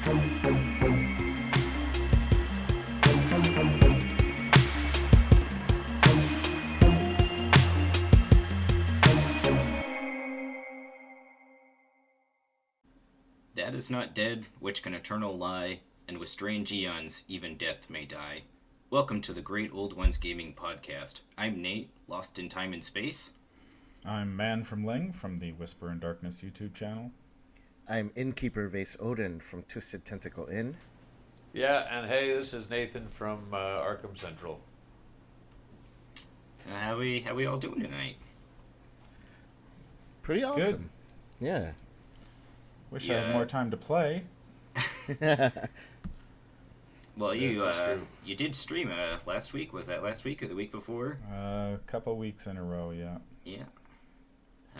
That is not dead, which can eternal lie, and with strange eons, even death may die. Welcome to the Great Old Ones Gaming Podcast. I'm Nate, lost in time and space. I'm Man from Leng from the Whisper in Darkness YouTube channel. I'm Innkeeper Vase Odin from Twisted Tentacle Inn. Yeah, and hey, this is Nathan from Arkham Central. How we all doing tonight? Pretty awesome. Good. Yeah. Wish I had more time to play. Well, you did stream last week. Was that last week or the week before? A couple weeks in a row, yeah. Yeah.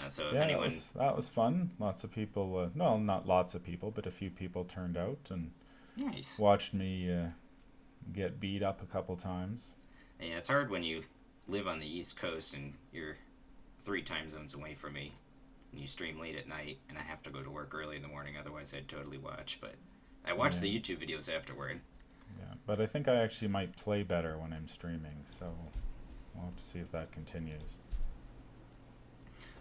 So if anyone... that was fun. Lots of people, no, not lots of people, but a few people turned out and watched me get beat up a couple times. Yeah, it's hard when you live on the East Coast and you're 3 time zones away from me. And you stream late at night, and I have to go to work early in the morning, otherwise I'd totally watch. But I watch the YouTube videos afterward. Yeah, but I think I actually might play better when I'm streaming, so we'll have to see if that continues.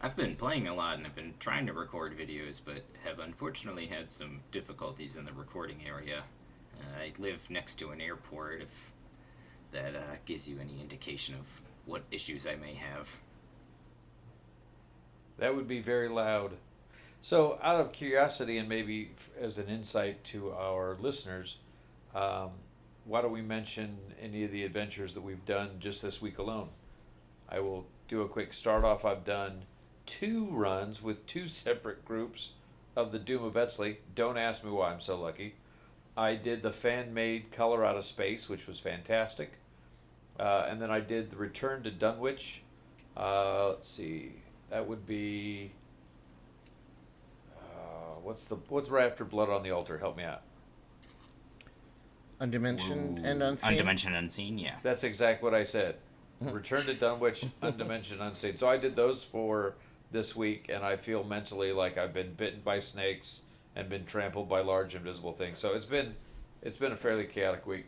I've been playing a lot, and I've been trying to record videos, but have unfortunately had some difficulties in the recording area. I live next to an airport, if that gives you any indication of what issues I may have. That would be very loud. So, out of curiosity and maybe as an insight to our listeners, why don't we mention any of the adventures that we've done just this week alone? I will do a quick start off. I've done 2 runs with 2 separate groups of the Doom of Etsley. Don't ask me why I'm so lucky. I did the fan-made Color Out of Space, which was fantastic. And then I did the Return to Dunwich. Let's see. That would be what's right after Blood on the Altar? Help me out. Undimensioned and Unseen. Undimensioned Unseen, yeah. That's exactly what I said. Return to Dunwich, Undimensioned Unseen. So I did those for this week, and I feel mentally like I've been bitten by snakes and been trampled by large invisible things. So it's been a fairly chaotic week.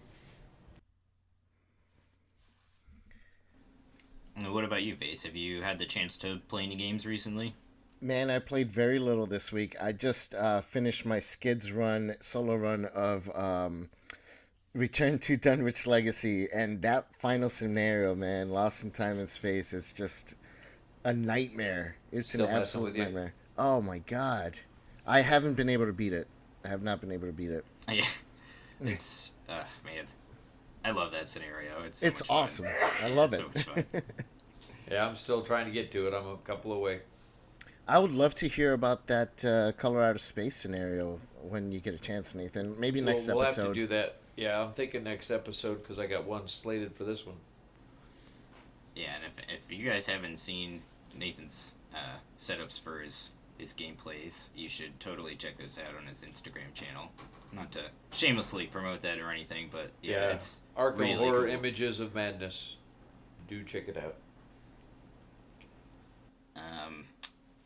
What about you, Vase? Have you had the chance to play any games recently? Man, I played very little this week. I just finished my Skids solo run of Return to Dunwich Legacy, and that final scenario, man, Lost in Time and Space, is just a nightmare. It's an absolute nightmare. Oh my god. I haven't been able to beat it. I have not been able to beat it. Yeah. It's, man, I love that scenario. It's awesome. I love it. So much fun. Yeah, I'm still trying to get to it. I'm a couple away. I would love to hear about that Color Out of Space scenario when you get a chance, Nathan. Maybe next episode. We'll have to do that. Yeah, I'm thinking next episode because I got one slated for this one. Yeah, and if you guys haven't seen Nathan's setups for his gameplays, you should totally check those out on his Instagram channel. Not to shamelessly promote that or anything, but yeah. It's Arkham really Horror cool. Images of Madness. Do check it out.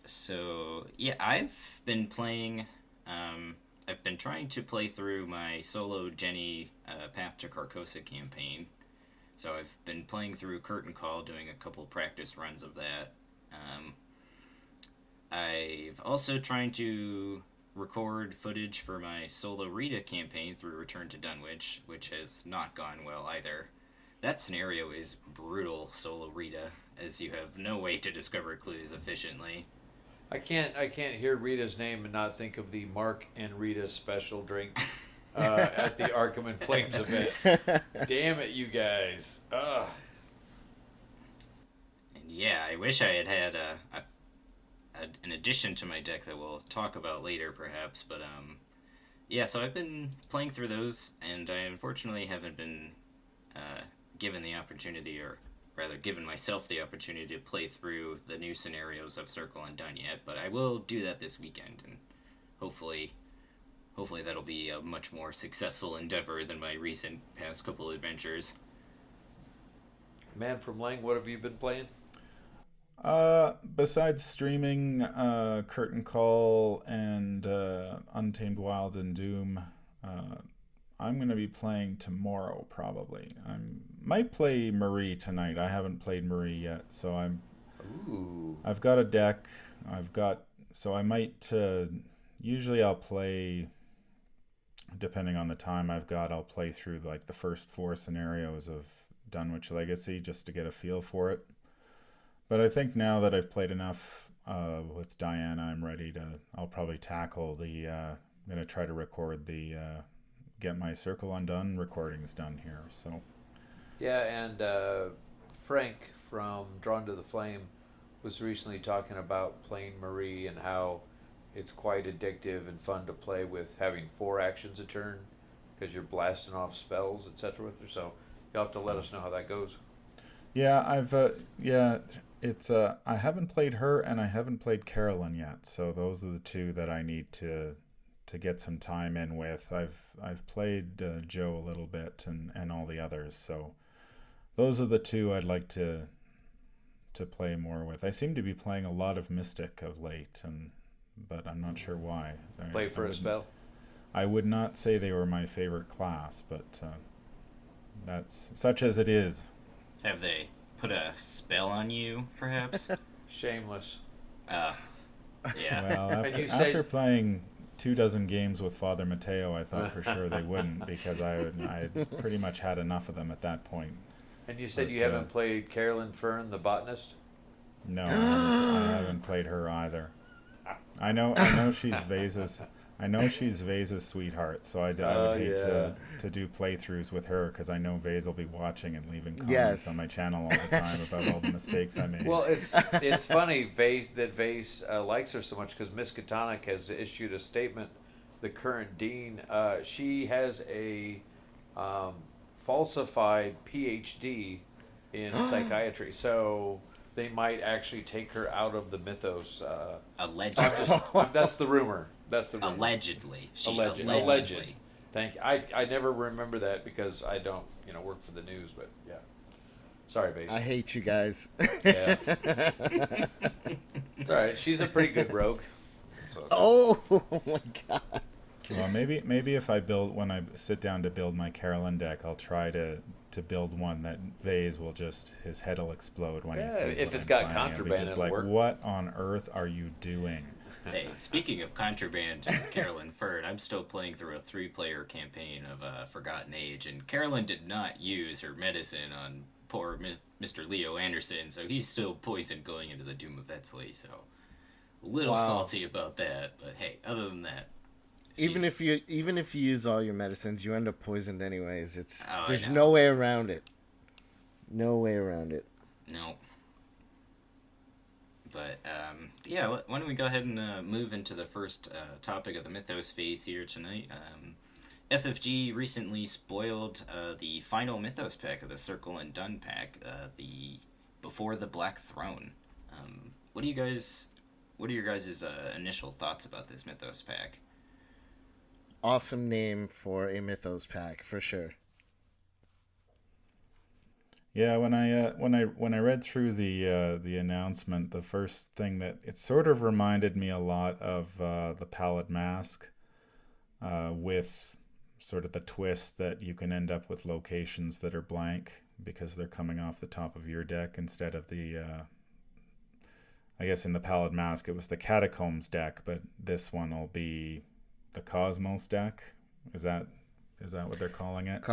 So yeah, I've been playing. I've been trying to play through my solo Jenny Path to Carcosa campaign. So I've been playing through Curtain Call, doing a couple practice runs of that. I've also trying to record footage for my solo Rita campaign through Return to Dunwich, which has not gone well either. That scenario is brutal, solo Rita, as you have no way to discover clues efficiently. I can't hear Rita's name and not think of the Mark and Rita special drink at the Arkham in Flames event. Damn it, you guys. Ugh. And yeah, I wish I had an addition to my deck that we'll talk about later, perhaps. But yeah, so I've been playing through those, and I unfortunately haven't been given the opportunity, or rather given myself the opportunity to play through the new scenarios of Circle Undone yet. But I will do that this weekend, and hopefully that'll be a much more successful endeavor than my recent past couple adventures. Man from Leng, what have you been playing? Besides streaming Curtain Call and Untamed Wilds and Doom, I'm going to be playing tomorrow probably. I might play Marie tonight. I haven't played Marie yet, so I've got a deck. So I might. Usually I'll play. Depending on the time I've got, I'll play through like the first 4 scenarios of Dunwich Legacy just to get a feel for it. But I think now that I've played enough with Diana, I'm ready to. I'll probably tackle the. I'm gonna try to record the. Get my Circle Undone recordings done here. So. Yeah, and Frank from Drawn to the Flame was recently talking about playing Marie and how it's quite addictive and fun to play with, having 4 actions a turn because you're blasting off spells, etc. with her. So you'll have to let us know how that goes. Yeah, it's I haven't played her and I haven't played Carolyn yet. So those are the 2 that I need to get some time in with. I've played Joe a little bit and all the others. So those are the 2 I'd like to play more with. I seem to be playing a lot of Mystic of late, but I'm not sure why. Play for a spell? I would not say they were my favorite class, but that's such as it is. Have they put a spell on you, perhaps? Shameless. Yeah. Well, after playing 24 games with Father Mateo, I thought for sure they wouldn't, because I had pretty much had enough of them at that point. And you said you haven't played Carolyn Fern, the botanist? No, I haven't played her either. I know she's Vase's. I know she's Vase's sweetheart, so I would hate to do playthroughs with her, because I know Vase will be watching and leaving comments on my channel all the time about all the mistakes I made. Well, it's funny that Vase likes her so much, because Miss Katonic has issued a statement. The current dean, she has a falsified PhD in psychiatry, so they might actually take her out of the Mythos. Allegedly. That's the rumor. Allegedly. Allegedly. Thank you. I never remember that because I don't, work for the news, but yeah. Sorry, Vase. I hate you guys. Yeah. It's all right. She's a pretty good rogue. So. Oh my god. Well, maybe if when I sit down to build my Carolyn deck, I'll try to build one that Vase will his head will explode when he sees if it's got contraband, just like, what on earth are you doing? Hey, speaking of contraband and Carolyn Fern, I'm still playing through a 3-player campaign of Forgotten Age, and Carolyn did not use her medicine on poor Mr. Leo Anderson, so he's still poisoned going into the Doom of Etzley, so a little salty about that, but hey, other than that, even if you use all your medicines, you end up poisoned anyways. There's no way around it. No way around it. No. But why don't we go ahead and move into the first topic of the Mythos phase here tonight. FFG recently spoiled the final Mythos pack of the Circle and Done pack, the Before the Black Throne. What are your guys' initial thoughts about this Mythos pack? Awesome name for a Mythos pack, for sure. Yeah, when I read through the announcement, the first thing that it sort of reminded me a lot of the Pallid Mask, with sort of the twist that you can end up with locations that are blank because they're coming off the top of your deck instead of the. I guess in the Pallid Mask it was the Catacombs deck, but this one will be the Cosmos deck. Is that what they're calling it?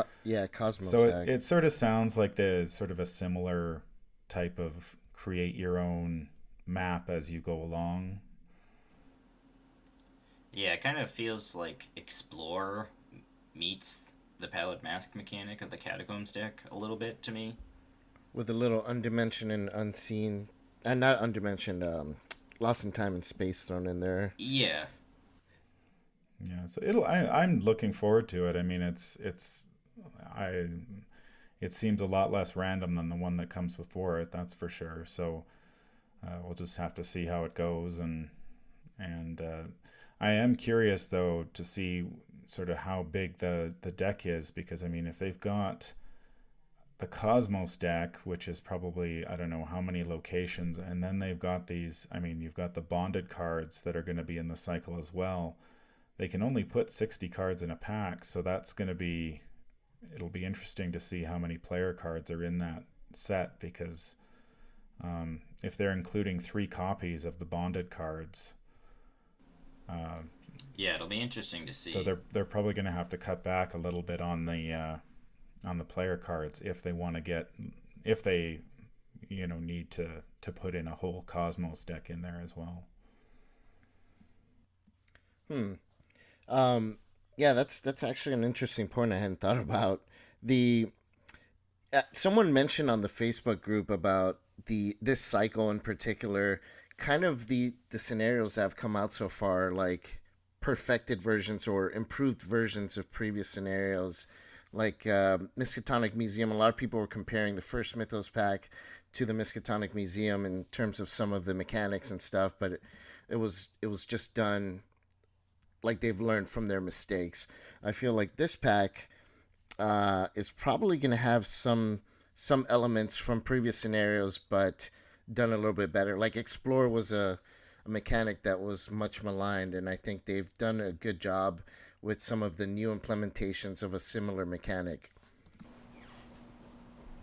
Cosmos so deck. It sort of sounds like the sort of a similar type of create your own map as you go along. Yeah, it kind of feels like Explore meets the Pallid Mask mechanic of the Catacombs deck a little bit to me. With a little undimensioned and unseen, and not undimensioned, Lost in Time and Space thrown in there. Yeah. Yeah, so I'm looking forward to it. I mean, it seems a lot less random than the one that comes before it. That's for sure. So we'll just have to see how it goes, and I am curious though to see sort of how big the deck is, because I mean, if they've got the Cosmos deck, which is probably I don't know how many locations, and then they've got these. I mean, you've got the bonded cards that are going to be in the cycle as well. they can only put 60 cards in a pack, so that's going to be, it'll be interesting to see how many player cards are in that set, because if they're including 3 copies of the bonded cards, yeah, it'll be interesting to see. so they're probably going to have to cut back a little bit on the player cards if they want to get, if they need to put in a whole Cosmos deck in there as well. Yeah, that's actually an interesting point I hadn't thought about. The someone mentioned on the Facebook group about this cycle in particular, kind of the scenarios that have come out so far, like perfected versions or improved versions of previous scenarios, like Miskatonic Museum. A lot of people were comparing the first Mythos pack to the Miskatonic Museum in terms of some of the mechanics and stuff, but it was just done like they've learned from their mistakes. I feel like this pack is probably going to have some elements from previous scenarios, but done a little bit better. Like Explore was a mechanic that was much maligned, and I think they've done a good job with some of the new implementations of a similar mechanic.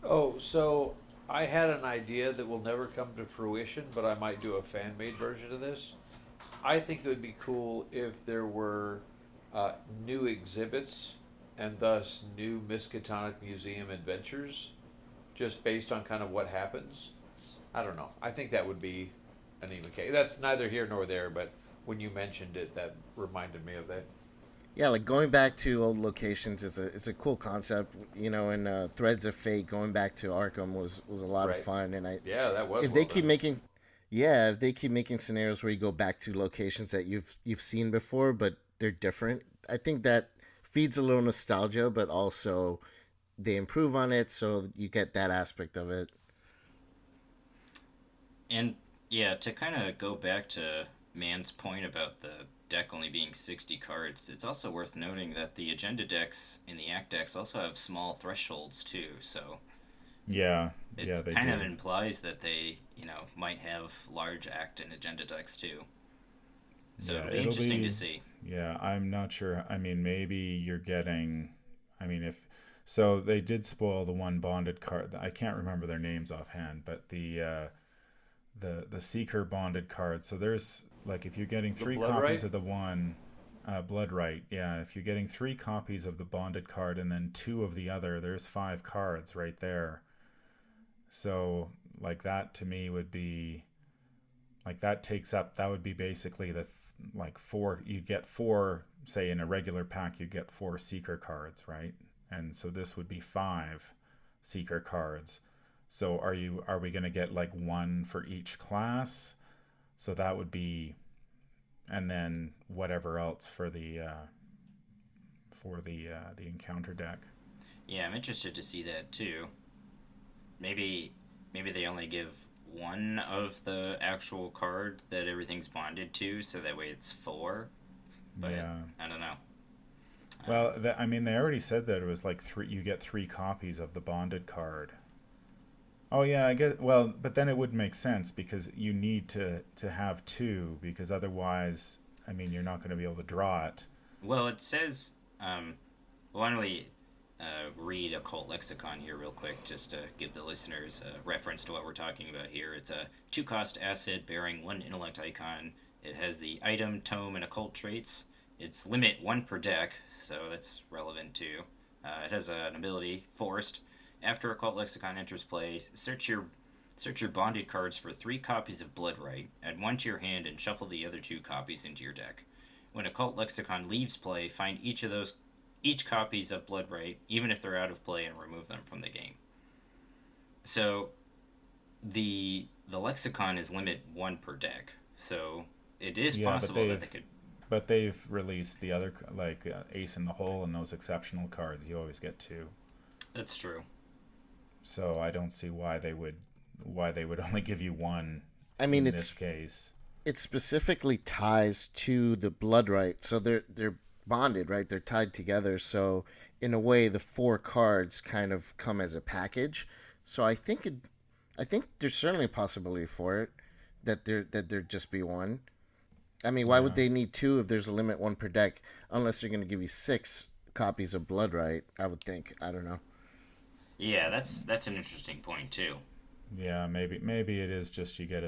Oh, so I had an idea that will never come to fruition, but I might do a fan-made version of this. I think it would be cool if there were new exhibits and thus new Miskatonic Museum adventures, just based on kind of what happens. I don't know. I think that would be a neat mechanic. That's neither here nor there, but when you mentioned it, that reminded me of that. Yeah, like going back to old locations is a cool concept. And Threads of Fate, going back to Arkham was a lot of fun. And that was. If they keep making, if they keep making scenarios where you go back to locations that you've seen before, but they're different, I think that feeds a little nostalgia, but also they improve on it, so you get that aspect of it. And yeah, to kind of go back to Man's point about the deck only being 60 cards, it's also worth noting that the agenda decks and the act decks also have small thresholds too, so it kind of implies that they might have large act and agenda decks too, so it'll be interesting to see. I'm not sure. I mean, maybe you're getting, if so, they did spoil the one bonded card. I can't remember their names offhand, but the Seeker bonded card. So there's, like, if you're getting 3 copies of the one, Blood Right, if you're getting 3 copies of the bonded card and then 2 of the other, there's 5 cards right there. So, like, that to me would be, like, that would be basically 4, you get 4, say in a regular pack, you get 4 Seeker cards, right? And so this would be 5 Seeker cards. So are we going to get like 1 for each class? So that would be, and then whatever else for the encounter deck. Yeah, I'm interested to see that too. Maybe they only give 1 of the actual card that everything's bonded to, so that way it's 4. But I don't know. Well, they already said that it was like 3. You get 3 copies of the bonded card. Oh yeah, I guess. Well, but then it wouldn't make sense because you need to have 2, because otherwise, you're not going to be able to draw it. Well, it says. Why don't we read Occult Lexicon here real quick, just to give the listeners a reference to what we're talking about here. It's a 2-cost asset bearing 1 intellect icon. It has the item, tome, and occult traits. It's limit 1 per deck, so that's relevant too. It has an ability, Forced. After Occult Lexicon enters play, search your bonded cards for 3 copies of Blood Right, add 1 to your hand, and shuffle the other 2 copies into your deck. When Occult Lexicon leaves play, find each copies of Blood Right, even if they're out of play, and remove them from the game. So the lexicon is limit 1 per deck, so it is possible that they could. But they've released the other, like Ace in the Hole and those exceptional cards. You always get 2. That's true. So I don't see why they would only give you 1. In this case, it specifically ties to the Blood Right, so they're bonded, right? They're tied together. So in a way, the 4 cards kind of come as a package. So I think there's certainly a possibility for it that there just be 1. I mean, why would they need 2 if there's a limit 1 per deck? Unless they're going to give you 6 copies of Bloodright, I would think. I don't know. Yeah, that's an interesting point too. Yeah, maybe it is just you get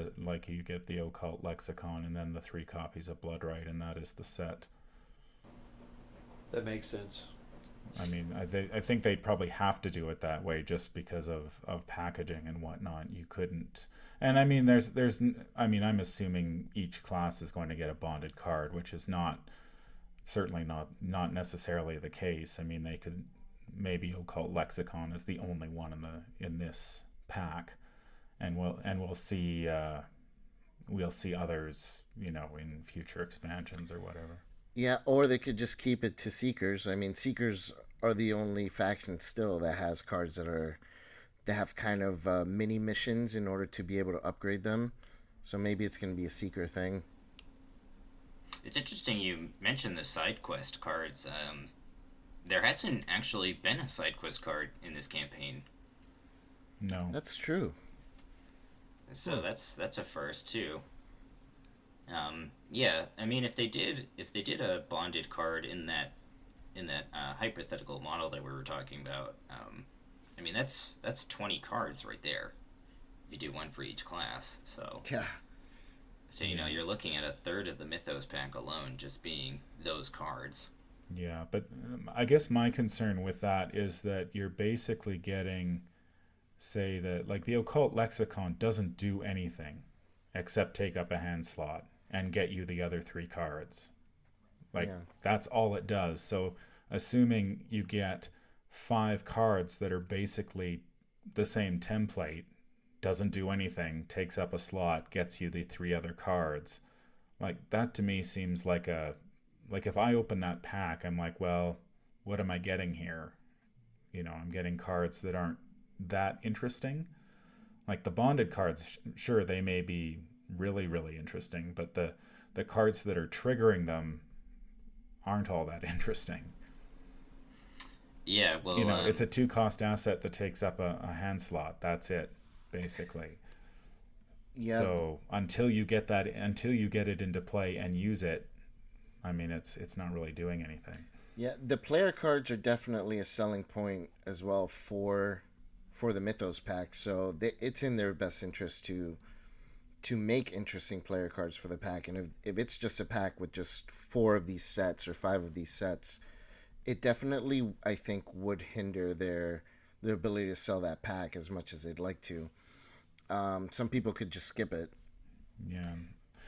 the Occult Lexicon and then the 3 copies of Bloodright, and that is the set. That makes sense. I mean, I think they'd probably have to do it that way just because of packaging and whatnot. You couldn't, and I mean, I'm assuming each class is going to get a bonded card, which is certainly not necessarily the case. I mean, they could maybe Occult Lexicon is the only one in this pack, and we'll see others, in future expansions or whatever. Yeah, or they could just keep it to Seekers. I mean, Seekers are the only faction still that has cards that have kind of mini missions in order to be able to upgrade them. So maybe it's going to be a Seeker thing. It's interesting you mentioned the side quest cards. There hasn't actually been a side quest card in this campaign. No, That's true. So that's a first too. Yeah, I mean, if they did a bonded card in that hypothetical model that we were talking about, I mean that's 20 cards right there. If you do one for each class, so Yeah. So you're looking at a third of the Mythos pack alone just being those cards. yeah, but I guess my concern with that is that you're basically getting, say that like the Occult Lexicon doesn't do anything except take up a hand slot and get you the other 3 cards. That's all it does. So assuming you get 5 cards that are basically the same template, doesn't do anything, takes up a slot, gets you the 3 other cards, like that to me seems like if I open that pack, I'm like, well, what am I getting here? I'm getting cards that aren't that interesting. Like the bonded cards, sure, they may be really, really interesting, but the cards that are triggering them aren't all that interesting. Yeah, well, it's a 2-cost asset that takes up a hand slot. That's it, basically. Yeah. So until you get it into play and use it, I mean, it's not really doing anything. Yeah, the player cards are definitely a selling point as well for the Mythos pack. So it's in their best interest to make interesting player cards for the pack. And if it's just a pack with just 4 of these sets or 5 of these sets, it definitely, I think, would hinder their ability to sell that pack as much as they'd like to. Some people could just skip it. Yeah.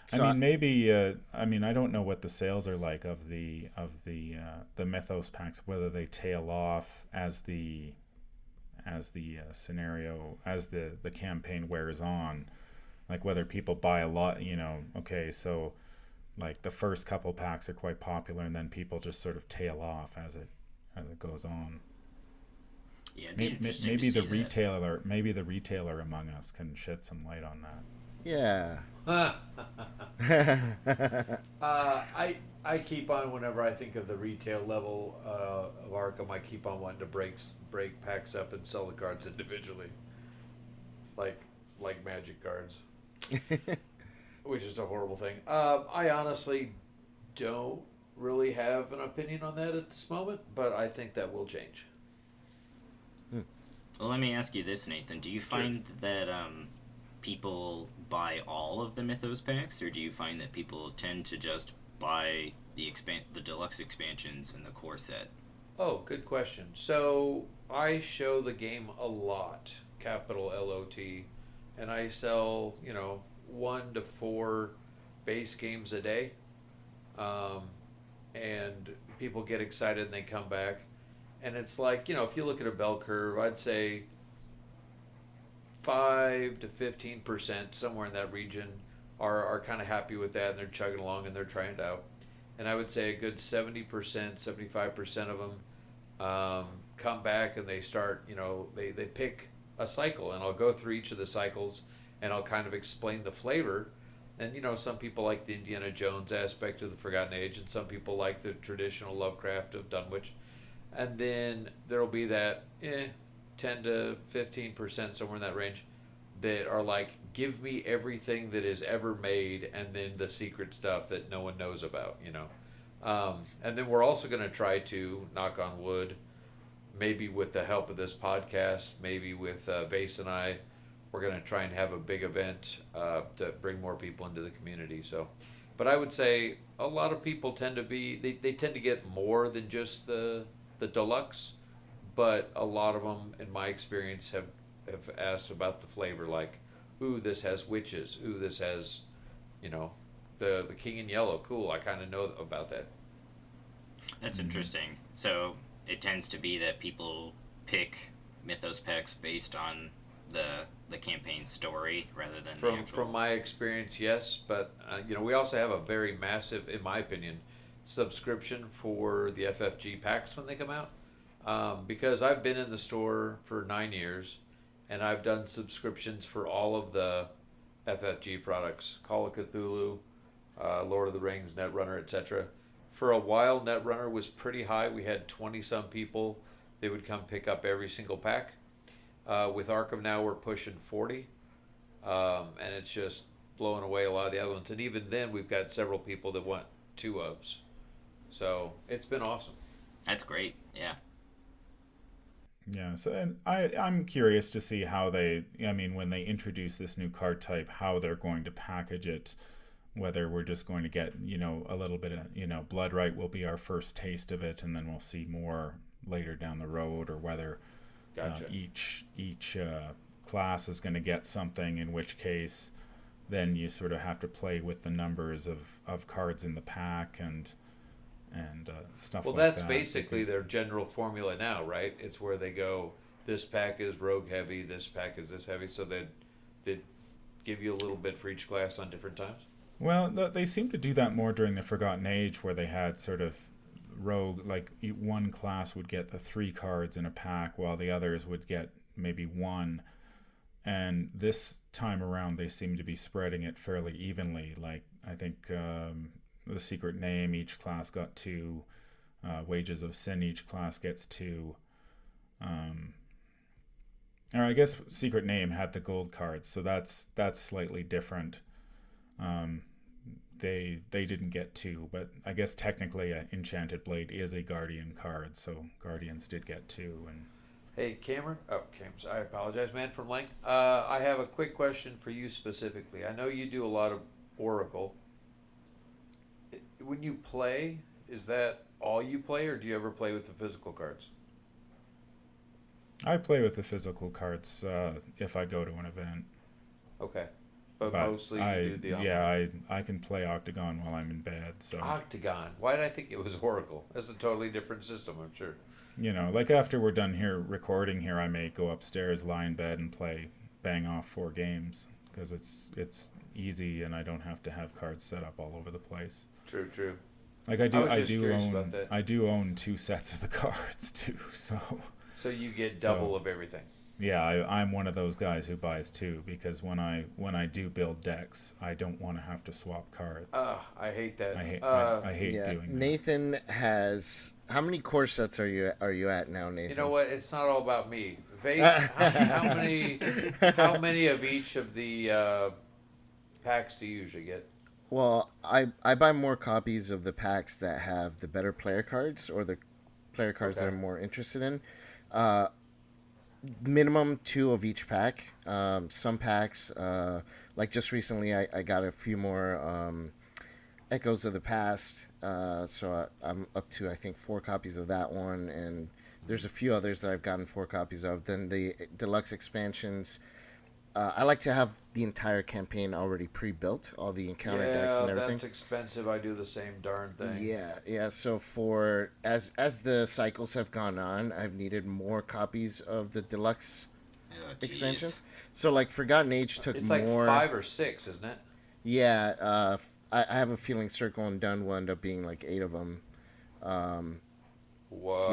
So I mean, maybe. I don't know what the sales are like of the Mythos packs. Whether they tail off as the scenario, as the campaign wears on, like whether people buy a lot. Okay, so like the first couple packs are quite popular, and then people just sort of tail off as it goes on. yeah, Maybe the retailer among us can shed some light on that. Yeah. I keep on, whenever I think of the retail level of Arkham, I keep on wanting to break packs up and sell the cards individually, like Magic cards, which is a horrible thing. I honestly don't really have an opinion on that at this moment, but I think that will change. Well, let me ask you this, Nathan. Do you find that people buy all of the Mythos packs, or do you find that people tend to just buy the deluxe expansions and the core set? Oh, good question. So I show the game a lot, capital LOT, and I sell 1 to 4 base games a day, and people get excited and they come back, and it's like, if you look at a bell curve, I'd say 5 to 15%, somewhere in that region, are kind of happy with that, and they're chugging along and they're trying it out. And I would say a good 70%, 75% of them come back and they start, they pick a cycle, and I'll go through each of the cycles and I'll kind of explain the flavor. And some people like the Indiana Jones aspect of the Forgotten Age, and some people like the traditional Lovecraft of Dunwich. And then there'll be that 10 to 15%, somewhere in that range, that are like, give me everything that is ever made, and then the secret stuff that no one knows about, you know. And then we're also going to try to, knock on wood, maybe with the help of this podcast, maybe with Vase and I, we're going to try and have a big event to bring more people into the community. So, but I would say a lot of people tend to be, they tend to get more than just the deluxe, but a lot of them, in my experience, have asked about the flavor, like, ooh, this has witches, ooh, this has, you know, the King in Yellow, cool, I kind of know about that. That's interesting. So it tends to be that people pick Mythos packs based on the campaign story rather than the actual... From my experience, yes, but you know, we also have a very massive, in my opinion, subscription for the FFG packs when they come out, because I've been in the store for 9 years, and I've done subscriptions for all of the FFG products, Call of Cthulhu, Lord of the Rings, Netrunner, etc. For a while, Netrunner was pretty high. We had 20-some people. They would come pick up every single pack. With Arkham now, we're pushing 40. And it's just blowing away a lot of the other ones. And even then, we've got several people that want 2-ofs. So it's been awesome. That's great, yeah. Yeah, so and I'm curious to see how when they introduce this new card type, how they're going to package it, whether we're just going to get, a little bit of, Blood Right will be our first taste of it, and then we'll see more later down the road, or whether each class is going to get something, in which case then you sort of have to play with the numbers of cards in the pack and stuff like that. Well, that's basically their general formula now, right? It's where they go, this pack is rogue heavy, this pack is this heavy, so they give you a little bit for each class on different times? Well, they seem to do that more during the Forgotten Age, where they had sort of rogue, like one class would get the 3 cards in a pack, while the others would get maybe 1. And this time around, they seem to be spreading it fairly evenly. Like, I think... the Secret Name, each class got 2. Wages of Sin, each class gets 2. Or I guess Secret Name had the gold cards, so that's slightly different. They didn't get 2, but I guess technically Enchanted Blade is a Guardian card, so Guardians did get 2. And hey, Cameron. I apologize, man, from Leng. I have a quick question for you specifically. I know you do a lot of Oracle. When you play, is that all you play, or do you ever play with the physical cards? I play with the physical cards if I go to an event. Okay. But mostly you do the online. Yeah, I can play Octagon while I'm in bed. So Octagon. Why did I think it was Oracle? That's a totally different system, I'm sure. Like after we're done here recording here, I may go upstairs, lie in bed, and bang off 4 games, because it's easy and I don't have to have cards set up all over the place. True. Like I do own 2 sets of the cards too, so you get double of everything. Yeah, I'm one of those guys who buys 2, because when I do build decks, I don't want to have to swap cards. I hate that. I hate doing that. Nathan has, how many core sets are you at now, Nathan? You know what? It's not all about me. Vase, how many of each of the packs do you usually get? Well, I buy more copies of the packs that have the better player cards, or the player cards that I'm more interested in. Minimum 2 of each pack. Some packs, like just recently, I got a few more Echoes of the Past. So I'm up to, I think, 4 copies of that one, and there's a few others that I've gotten 4 copies of. Then the deluxe expansions. I like to have the entire campaign already pre-built, all the encounter decks and everything. Yeah, that's expensive. I do the same darn thing. Yeah. So as the cycles have gone on, I've needed more copies of the deluxe expansions. So like Forgotten Age took more. It's like 5 or 6, isn't it? Yeah. I have a feeling Circle and Done will end up being like 8 of them. Whoa.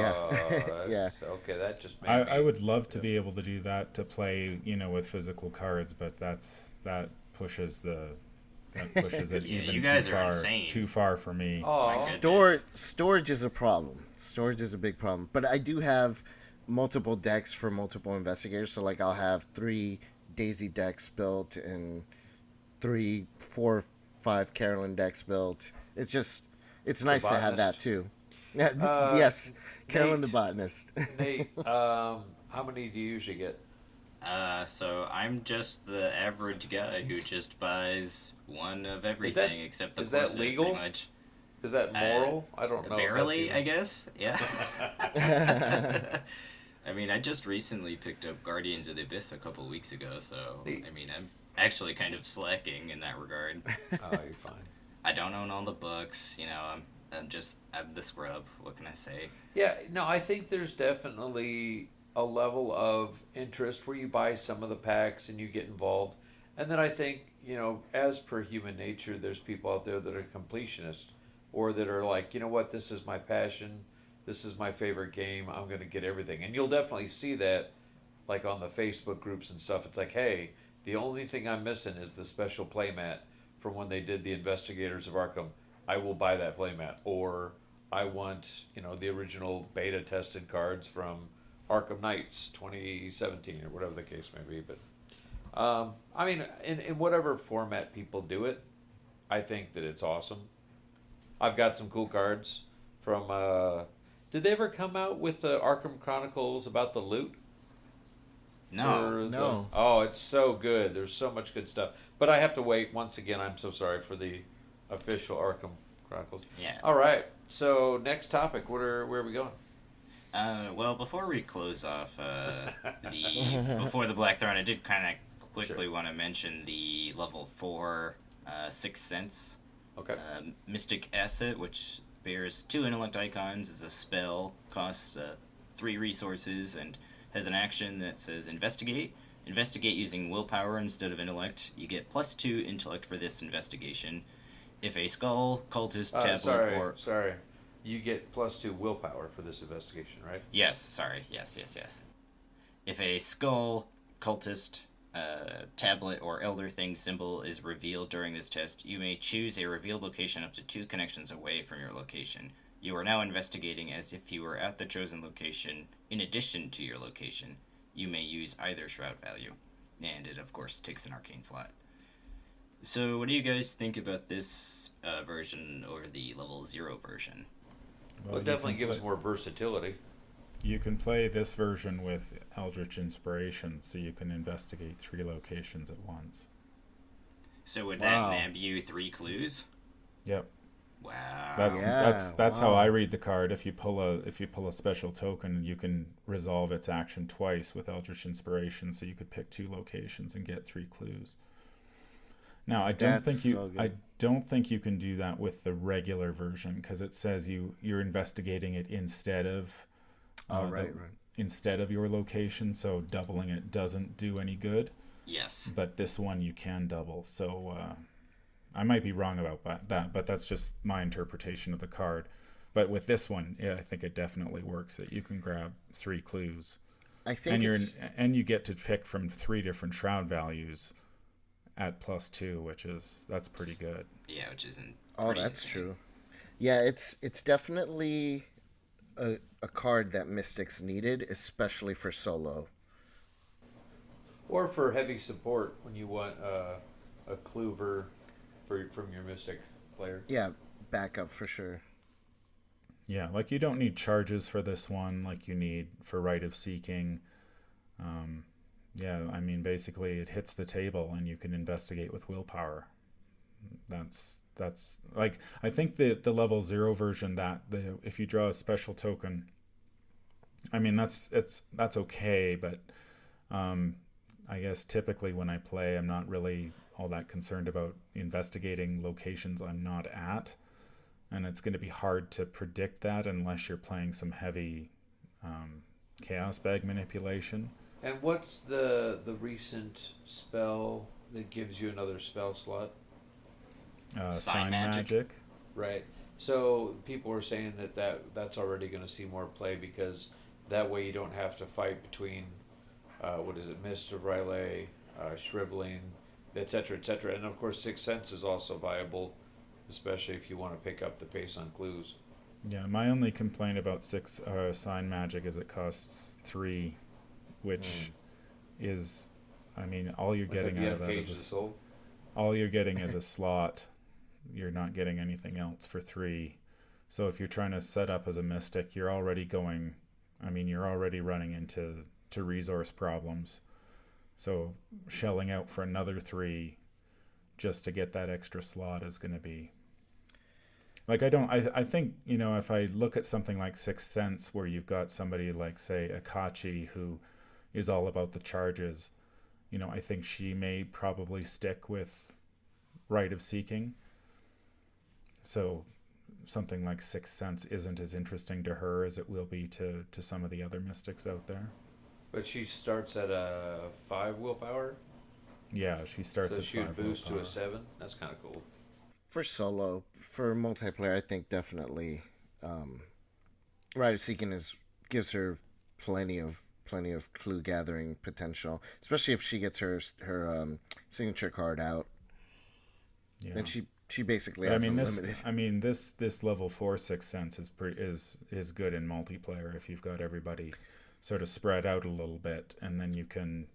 Yeah. Okay, that just made I would love to be able to do that, to play, with physical cards, but that pushes it even too far for me. Oh, storage is a problem. Storage is a big problem. But I do have multiple decks for multiple investigators. So like I'll have 3 Daisy decks built and 3, 4, 5 Carolyn decks built. It's nice to have that too. Yeah, yes, Carolyn the botanist. Nate, how many do you usually get? So I'm just the average guy who just buys one of everything except the corset, that legal? pretty much. Is that moral? I don't know. Barely, I guess. Yeah. I mean, I just recently picked up Guardians of the Abyss a couple weeks ago, so I mean, I'm actually kind of slacking in that regard. Oh, you're fine. I don't own all the books, you know. I'm the scrub. What can I say? Yeah, no, I think there's definitely a level of interest where you buy some of the packs and you get involved. And then I think, you know, as per human nature, there's people out there that are completionists or that are like, you know what, this is my passion. This is my favorite game. I'm going to get everything. And you'll definitely see that like on the Facebook groups and stuff. It's like, hey, the only thing I'm missing is the special playmat from when they did the Investigators of Arkham. I will buy that playmat. Or I want, you know, the original beta tested cards from Arkham Knights 2017 or whatever the case may be. But I mean, in whatever format people do it, I think that it's awesome. I've got some cool cards from. Did they ever come out with the Arkham Chronicles about the loot? No. Oh, it's so good. There's so much good stuff. But I have to wait. Once again, I'm so sorry for the official Arkham Chronicles. Yeah. All right. So next topic. Where are we going? Well, before we close off before the Black Throne, I did kind of quickly want to mention the level 4 Sixth Sense. Okay. Mystic Asset, which bears 2 intellect icons, is a spell, costs 3 resources, and has an action that says Investigate. Investigate using willpower instead of intellect. You get +2 intellect for this investigation. If a skull, cultist, tablet, Sorry. You get +2 willpower for this investigation, right? Yes, sorry. Yes. If a skull, cultist, tablet, or elder thing symbol is revealed during this test, you may choose a revealed location up to 2 connections away from your location. You are now investigating as if you were at the chosen location in addition to your location. You may use either shroud value. And it, of course, takes an arcane slot. So what do you guys think about this version over the level 0 version? Well, it definitely gives more versatility. You can play this version with Eldritch Inspiration, so you can investigate 3 locations at once. So would that nab you 3 clues? Yep. Wow. That's how I read the card. If you pull a special token, you can resolve its action twice with Eldritch Inspiration, so you could pick 2 locations and get 3 clues. Now, I don't think you can do that with the regular version because it says you're investigating it instead of instead of your location, so doubling it doesn't do any good. Yes. But this one you can double. So I might be wrong about that, but that's just my interpretation of the card. But with this one, yeah, I think it definitely works. That you can grab 3 clues. I think and you get to pick from 3 different shroud values at +2, that's pretty good. Yeah, which isn't. Oh, that's true. Yeah, it's definitely a card that Mystics needed, especially for solo. Or for heavy support when you want a Clover from your Mystic player. Yeah, backup for sure. Yeah, like you don't need charges for this one like you need for Rite of Seeking. Yeah, I mean, basically it hits the table and you can investigate with willpower. That's like, I think the level 0 version, if you draw a special token, I mean, that's okay, but I guess typically when I play, I'm not really all that concerned about investigating locations I'm not at, and it's going to be hard to predict that unless you're playing some heavy chaos bag manipulation. And what's the recent spell that gives you another spell slot? Sign magic. Right. So people are saying that's already going to see more play because that way you don't have to fight between, Mist of Riley, Shriveling, etc., etc. And of course, Sixth Sense is also viable, especially if you want to pick up the pace on clues. Yeah, my only complaint about Sign magic is it costs 3, which is, I mean, all you're getting out of that is all you're getting is a slot. You're not getting anything else for 3. So if you're trying to set up as a mystic, you're already running into resource problems. So shelling out for another 3 just to get that extra slot is going to be like, I think, if I look at something like Sixth Sense, where you've got somebody like, say, Akachi, who is all about the charges, I think she may probably stick with Rite of Seeking. So something like Sixth Sense isn't as interesting to her as it will be to some of the other mystics out there. But she starts at a 5 willpower? Yeah, she starts at 5 willpower. So she would boost to a 7? That's kind of cool. For solo, for multiplayer, I think definitely Rite of Seeking gives her plenty of clue gathering potential, especially if she gets her signature card out. Yeah. Then she basically has unlimited. This level 4 Sixth Sense is good in multiplayer if you've got everybody sort of spread out a little bit, and then you can,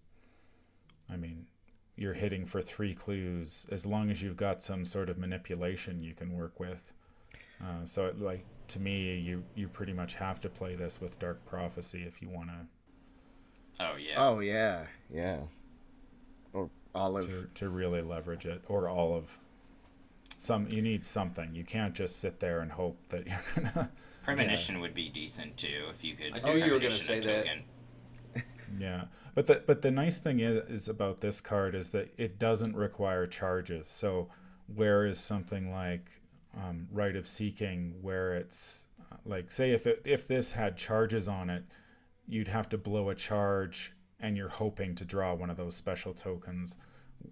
you're hitting for 3 clues as long as you've got some sort of manipulation you can work with. So to me, you pretty much have to play this with Dark Prophecy if you want to. Oh yeah. Or Olive to really leverage it, or Olive. You need something. You can't just sit there and hope that you're gonna. Premonition would be decent too if you could. I knew you were gonna say that. Yeah, but the nice thing is about this card is that it doesn't require charges. So whereas something like Rite of Seeking, where it's like, say if this had charges on it, you'd have to blow a charge and you're hoping to draw one of those special tokens.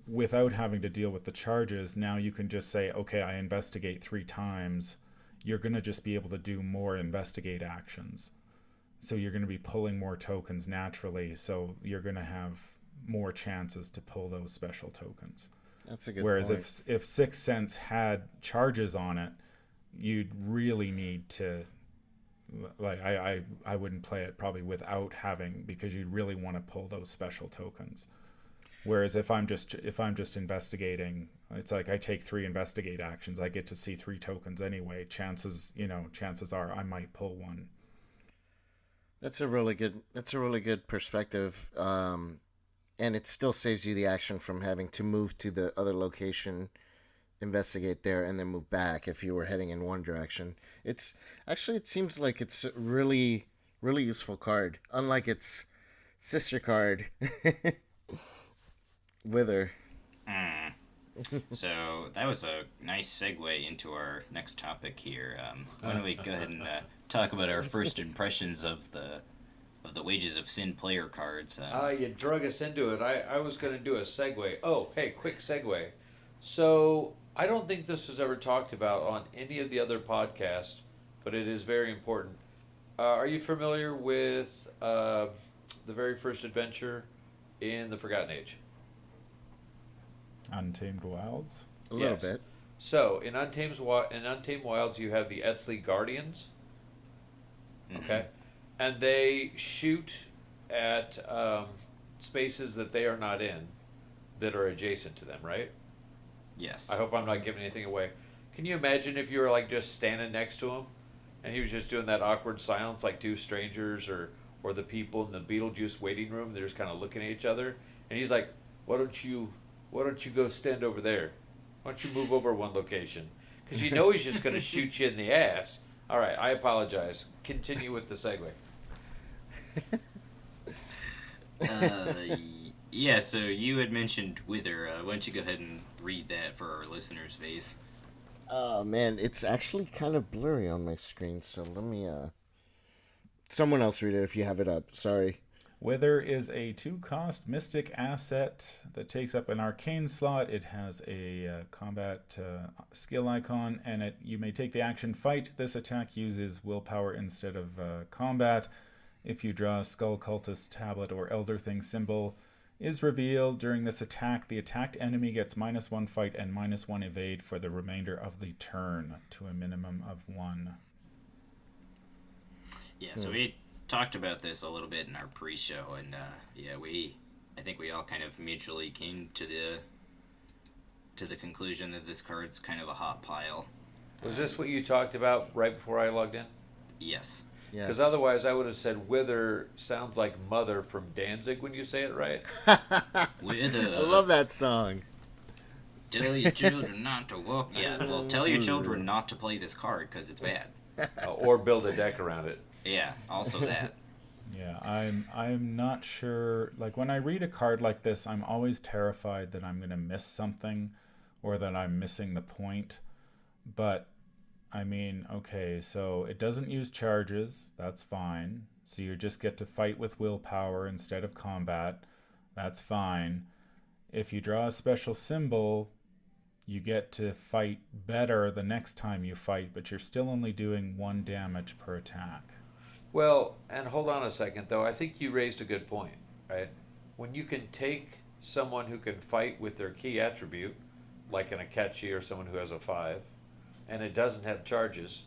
Without having to deal with the charges, now you can just say, okay, I investigate 3 times. You're going to just be able to do more investigate actions. So you're going to be pulling more tokens naturally, so you're going to have more chances to pull those special tokens. That's a good Whereas point. if Sixth Sense had charges on it, you'd really need to, like, I wouldn't play it probably without having, because you'd really want to pull those special tokens. Whereas if I'm just investigating, it's like I take 3 investigate actions, I get to see 3 tokens anyway. Chances are I might pull one. That's a really good perspective, and it still saves you the action from having to move to the other location, investigate there, and then move back if you were heading in one direction. It seems like it's a really, really useful card, unlike its sister card, Wither. So that was a nice segue into our next topic here. Why don't we go ahead and talk about our first impressions of the Wages of Sin player cards? You drug us into it. I was going to do a segue. Oh, hey, quick segue. So I don't think this was ever talked about on any of the other podcasts, but it is very important. Are you familiar with the very first adventure in the Forgotten Age? Untamed Wilds? A little bit. So, in Untamed Wilds, you have the Etzli Guardians. Okay? And they shoot at spaces that they are not in, that are adjacent to them, right? Yes. I hope I'm not giving anything away. Can you imagine if you were like just standing next to him, and he was just doing that awkward silence like 2 strangers or the people in the Beetlejuice waiting room, they're just kind of looking at each other, and he's like, why don't you go stand over there? Why don't you move over one location? Because you know he's just going to shoot you in the ass. All right, I apologize. Continue with the segue. Yeah, so you had mentioned Wither. Why don't you go ahead and read that for our listeners, Vase? Oh, man, it's actually kind of blurry on my screen, so let me, someone else read it if you have it up. Sorry. Wither is a 2-cost mystic asset that takes up an arcane slot. It has a combat skill icon, and you may take the action Fight. This attack uses willpower instead of combat. If you draw a Skull Cultist tablet or Elder Thing symbol is revealed during this attack, the attacked enemy gets -1 Fight and -1 Evade for the remainder of the turn to a minimum of 1. Yeah, so we talked about this a little bit in our pre-show, and I think we all kind of mutually came to the conclusion that this card's kind of a hot pile. Was this what you talked about right before I logged in? Yes. Because otherwise I would have said Wither sounds like Mother from Danzig when you say it right. Wither. I love that song. Tell your children not to walk. Yeah, well, tell your children not to play this card because it's bad. Or build a deck around it. Yeah, also that. Yeah, I'm not sure. Like when I read a card like this, I'm always terrified that I'm going to miss something or that I'm missing the point. But I mean, okay, so it doesn't use charges. That's fine. So you just get to fight with willpower instead of combat. That's fine. If you draw a special symbol, you get to fight better the next time you fight, but you're still only doing 1 damage per attack. Well, and hold on a second, though. I think you raised a good point, right? When you can take someone who can fight with their key attribute, like an Akechi or someone who has a 5, and it doesn't have charges,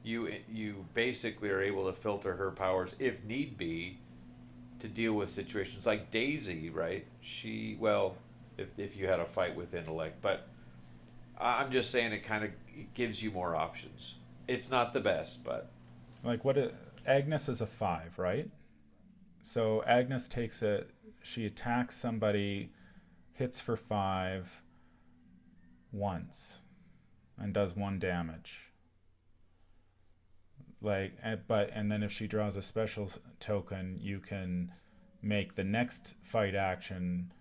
you basically are able to filter her powers, if need be, to deal with situations like Daisy, right? If you had a fight with intellect, but I'm just saying it kind of gives you more options. It's not the best, but Like Agnes is a 5, right? So Agnes she attacks somebody, hits for 5 once, and does 1 damage. And then if she draws a special token, you can make the next fight action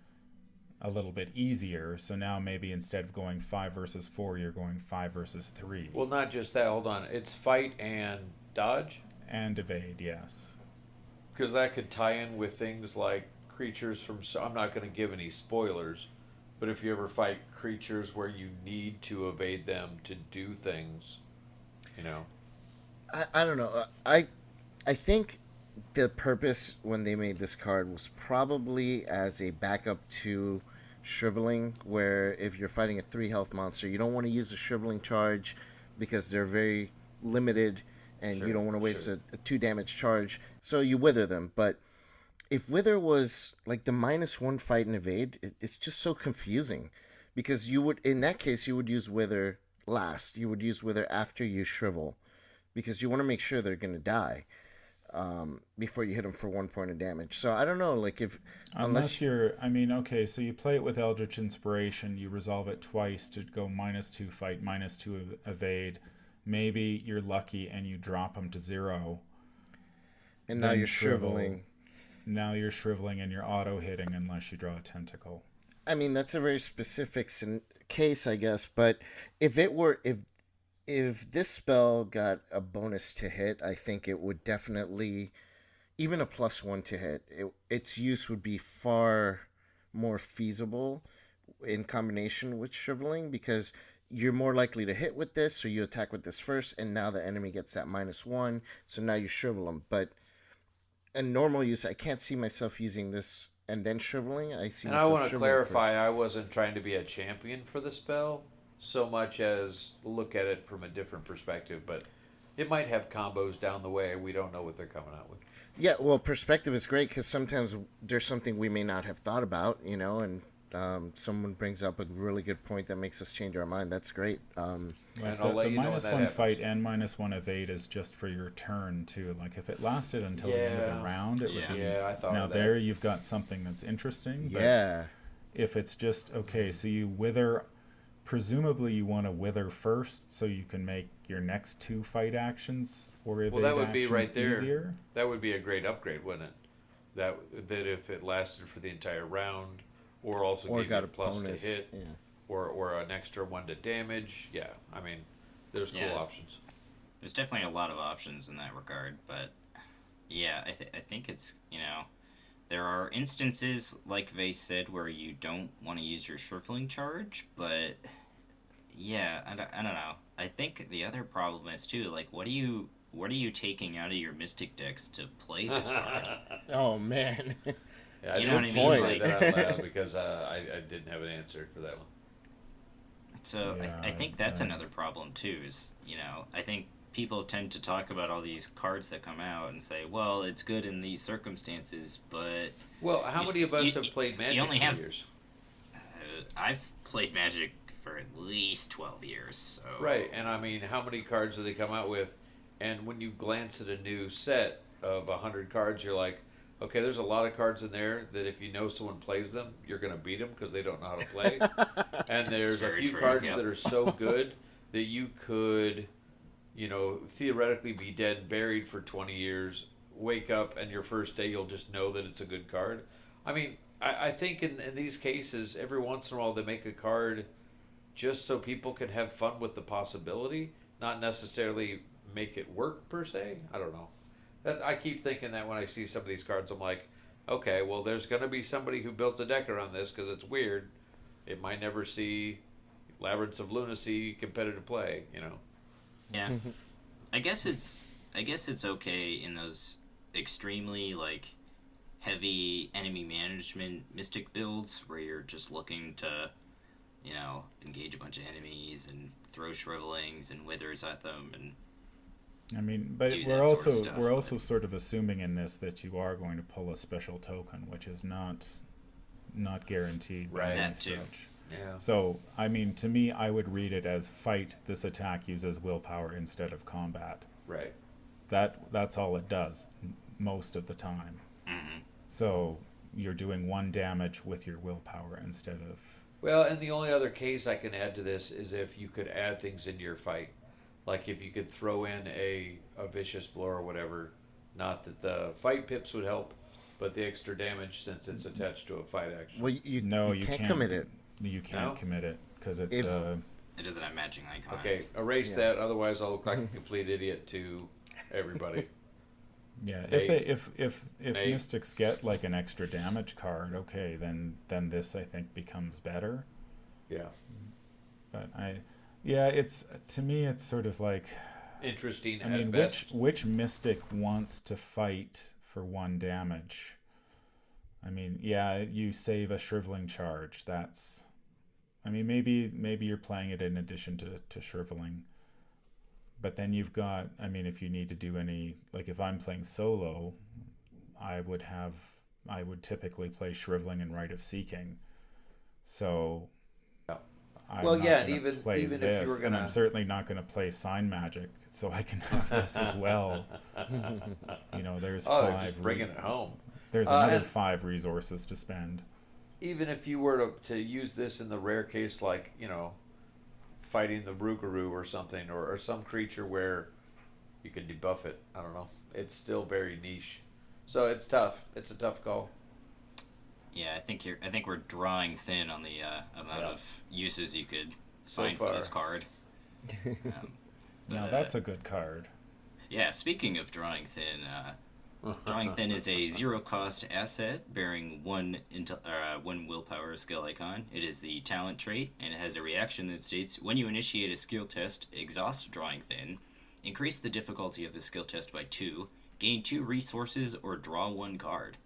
a little bit easier. So now maybe instead of going 5 versus 4, you're going 5 versus 3. Well, not just that. Hold on. It's fight and dodge? And evade, yes. Because that could tie in with things like creatures from... I'm not going to give any spoilers, but if you ever fight creatures where you need to evade them to do things, I don't know. I think the purpose when they made this card was probably as a backup to Shriveling, where if you're fighting a 3 health monster, you don't want to use a Shriveling charge because they're very limited and you don't want to waste a 2 damage charge, so you wither them. But if Wither was like the -1 fight and evade, it's just so confusing because in that case you would use Wither last. You would use Wither after you Shrivel because you want to make sure they're going to die before you hit them for 1 point of damage. So I don't know, like unless you're, okay, so you play it with Eldritch Inspiration, you resolve it twice to go -2 fight, -2 evade. Maybe you're lucky and you drop them to 0. And now you're shriveling. Now you're shriveling and you're auto-hitting unless you draw a tentacle. I mean, that's a very specific case, I guess. But if this spell got a bonus to hit, I think it would definitely, even a +1 to hit, its use would be far more feasible in combination with shriveling because you're more likely to hit with this, so you attack with this first, and now the enemy gets that -1, so now you shrivel them. But in normal use, I can't see myself using this and then shriveling. And I want to clarify, I wasn't trying to be a champion for the spell so much as look at it from a different perspective, but it might have combos down the way. We don't know what they're coming out with. Yeah, well, perspective is great because sometimes there's something we may not have thought about, and someone brings up a really good point that makes us change our mind. That's great. And I'll let the you know when that -1 happens. fight and -1 evade is just for your turn too. Like if it lasted until the end of the round, it would be. Yeah, I thought now of that. there you've got something that's interesting. But Yeah. if it's just okay, so you wither. Presumably you want to wither first so you can make your next 2 fight actions or evade Well, that would be actions right there. easier. That would be a great upgrade, wouldn't it? That if it lasted for the entire round, or also Or gave got you a a plus bonus, to hit, yeah. or an extra 1 to damage. Yeah, I mean, there's cool Yes. options. There's definitely a lot of options in that regard, but yeah, I think it's, there are instances, like Vase said, where you don't want to use your shriveling charge, but yeah, I don't know. I think the other problem is, too, like, what are you taking out of your Mystic decks to play this card? Oh, man. Yeah, I You know didn't what I mean? say Like- that out loud because I didn't have an answer for that one. So Yeah, I think that's I- another problem, too, is, I think people tend to talk about all these cards that come out and say, well, it's good in these circumstances, but Well, how many of us have played Magic only for have years? I've played Magic for at least 12 years. So. Right, and I mean, how many cards do they come out with? And when you glance at a new set of 100 cards, you're like, okay, there's a lot of cards in there that if you know someone plays them, you're going to beat them because they don't know how to play. And there's a few cards that are so good that you could, theoretically be dead and buried for 20 years, wake up, and your first day you'll just know that it's a good card. I mean, I think in these cases, every once in a while they make a card just so people can have fun with the possibility, not necessarily make it work per se. I don't know. I keep thinking that when I see some of these cards, I'm like, okay, well, there's going to be somebody who built a deck around this because it's weird. It might never see Labyrinths of Lunacy competitive play, Yeah, I guess it's okay in those extremely like heavy enemy management mystic builds where you're just looking to, engage a bunch of enemies and throw shrivelings and withers at them and. I mean, but we're also sort of assuming in this that you are going to pull a special token, which is not guaranteed by any stretch. Yeah. So, I mean, to me, I would read it as fight. This attack uses willpower instead of combat. Right. That's all it does most of the time. Mm-hmm. So you're doing 1 damage with your willpower instead of. Well, and the only other case I can add to this is if you could add things into your fight. Like if you could throw in a vicious blow or whatever, not that the fight pips would help, but the extra damage since it's attached to a fight action. Well, you can't commit it. You can't commit it because it's it doesn't have matching icons. Okay, erase that. Otherwise, I'll look like a complete idiot to everybody. Yeah, if Mystics get like an extra damage card, okay, then this I think becomes better. Yeah. But it's to me it's sort of like interesting. I mean, best. which mystic wants to fight for 1 damage? I mean, yeah, you save a shriveling charge. That's, I mean, maybe you're playing it in addition to shriveling. But then you've got, I mean, if you need to do any, like if I'm playing solo, I would typically play shriveling and Rite of Seeking. So even if you were gonna, and I'm certainly not going to play Sign Magic, so I can have this as well. There's 5. Just bringing it home. There's another 5 resources to spend. Even if you were to use this in the rare case, like fighting the Rougarou or something, or some creature where you can debuff it. I don't know. It's still very niche, so it's tough. It's a tough call. Yeah, I think we're drawing thin on the amount of uses you could find for this card. Now that's a good card. Yeah, speaking of drawing thin, drawing thin is a 0-cost asset bearing 1 willpower skill icon. It is the talent trait, and it has a reaction that states, when you initiate a skill test, exhaust drawing thin, increase the difficulty of the skill test by 2, gain 2 resources, or draw 1 card.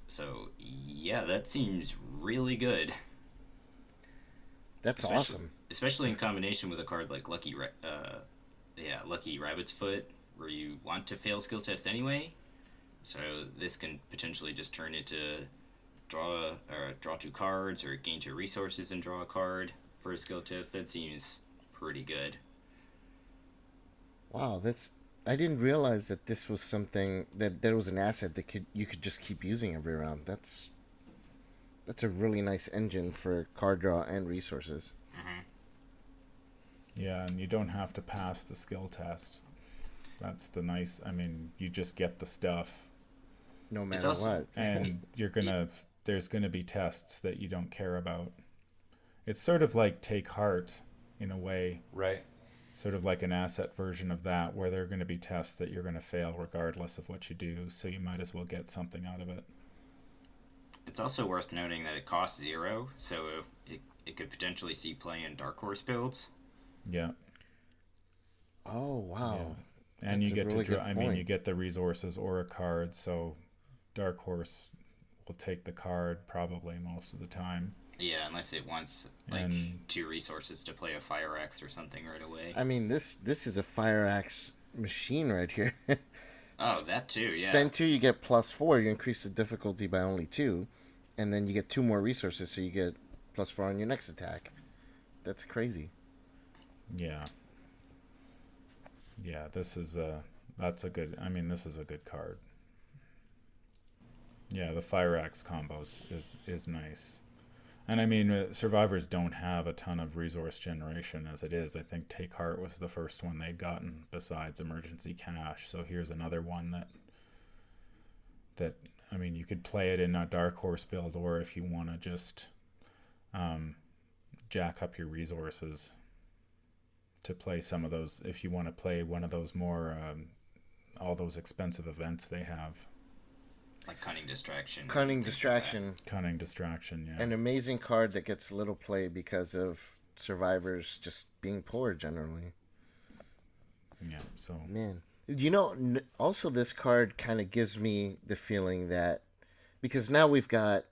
So, yeah, that seems really good. That's awesome. Especially in combination with a card like Lucky Rabbit's Foot, where you want to fail skill test anyway. So this can potentially just turn it to draw 2 cards or gain 2 resources and draw a card for a skill test. That seems pretty good. Wow, I didn't realize that this was something that there was an asset that you could just keep using every round. That's a really nice engine for card draw and resources. Mm-hmm. Yeah, and you don't have to pass the skill test. That's the nice. I mean, you just get the stuff. No matter what. And there's gonna be tests that you don't care about. It's sort of like Take Heart in a way. Right. Sort of like an asset version of that, where there are going to be tests that you're going to fail regardless of what you do, so you might as well get something out of it. It's also worth noting that it costs 0, so it could potentially see play in Dark Horse builds. Yeah. Oh, wow. Yeah. And you get to draw, I mean, you get the resources or a card, so Dark Horse will take the card probably most of the time. Yeah, unless it wants like And 2 resources to play a fire axe or something right away. I mean, this is a fire axe machine right here. Oh, that too, yeah. Spend 2, you get +4. You increase the difficulty by only 2, and then you get 2 more resources, so you get +4 on your next attack. That's crazy. Yeah. Yeah, this is that's a good. I mean, this is a good card. Yeah, the fire axe combos is nice. And I mean, survivors don't have a ton of resource generation as it is. I think Take Heart was the first one they'd gotten besides Emergency Cash. So here's another one that I mean, you could play it in a Dark Horse build, or if you want to just jack up your resources to play some of those. If you want to play one of those more all those expensive events they have. Like Cunning Distraction. Cunning Distraction. Cunning Distraction, yeah. An amazing card that gets little play because of survivors just being poor generally. Yeah, so... Man. You know, also this card kind of gives me the feeling that... Because now we've got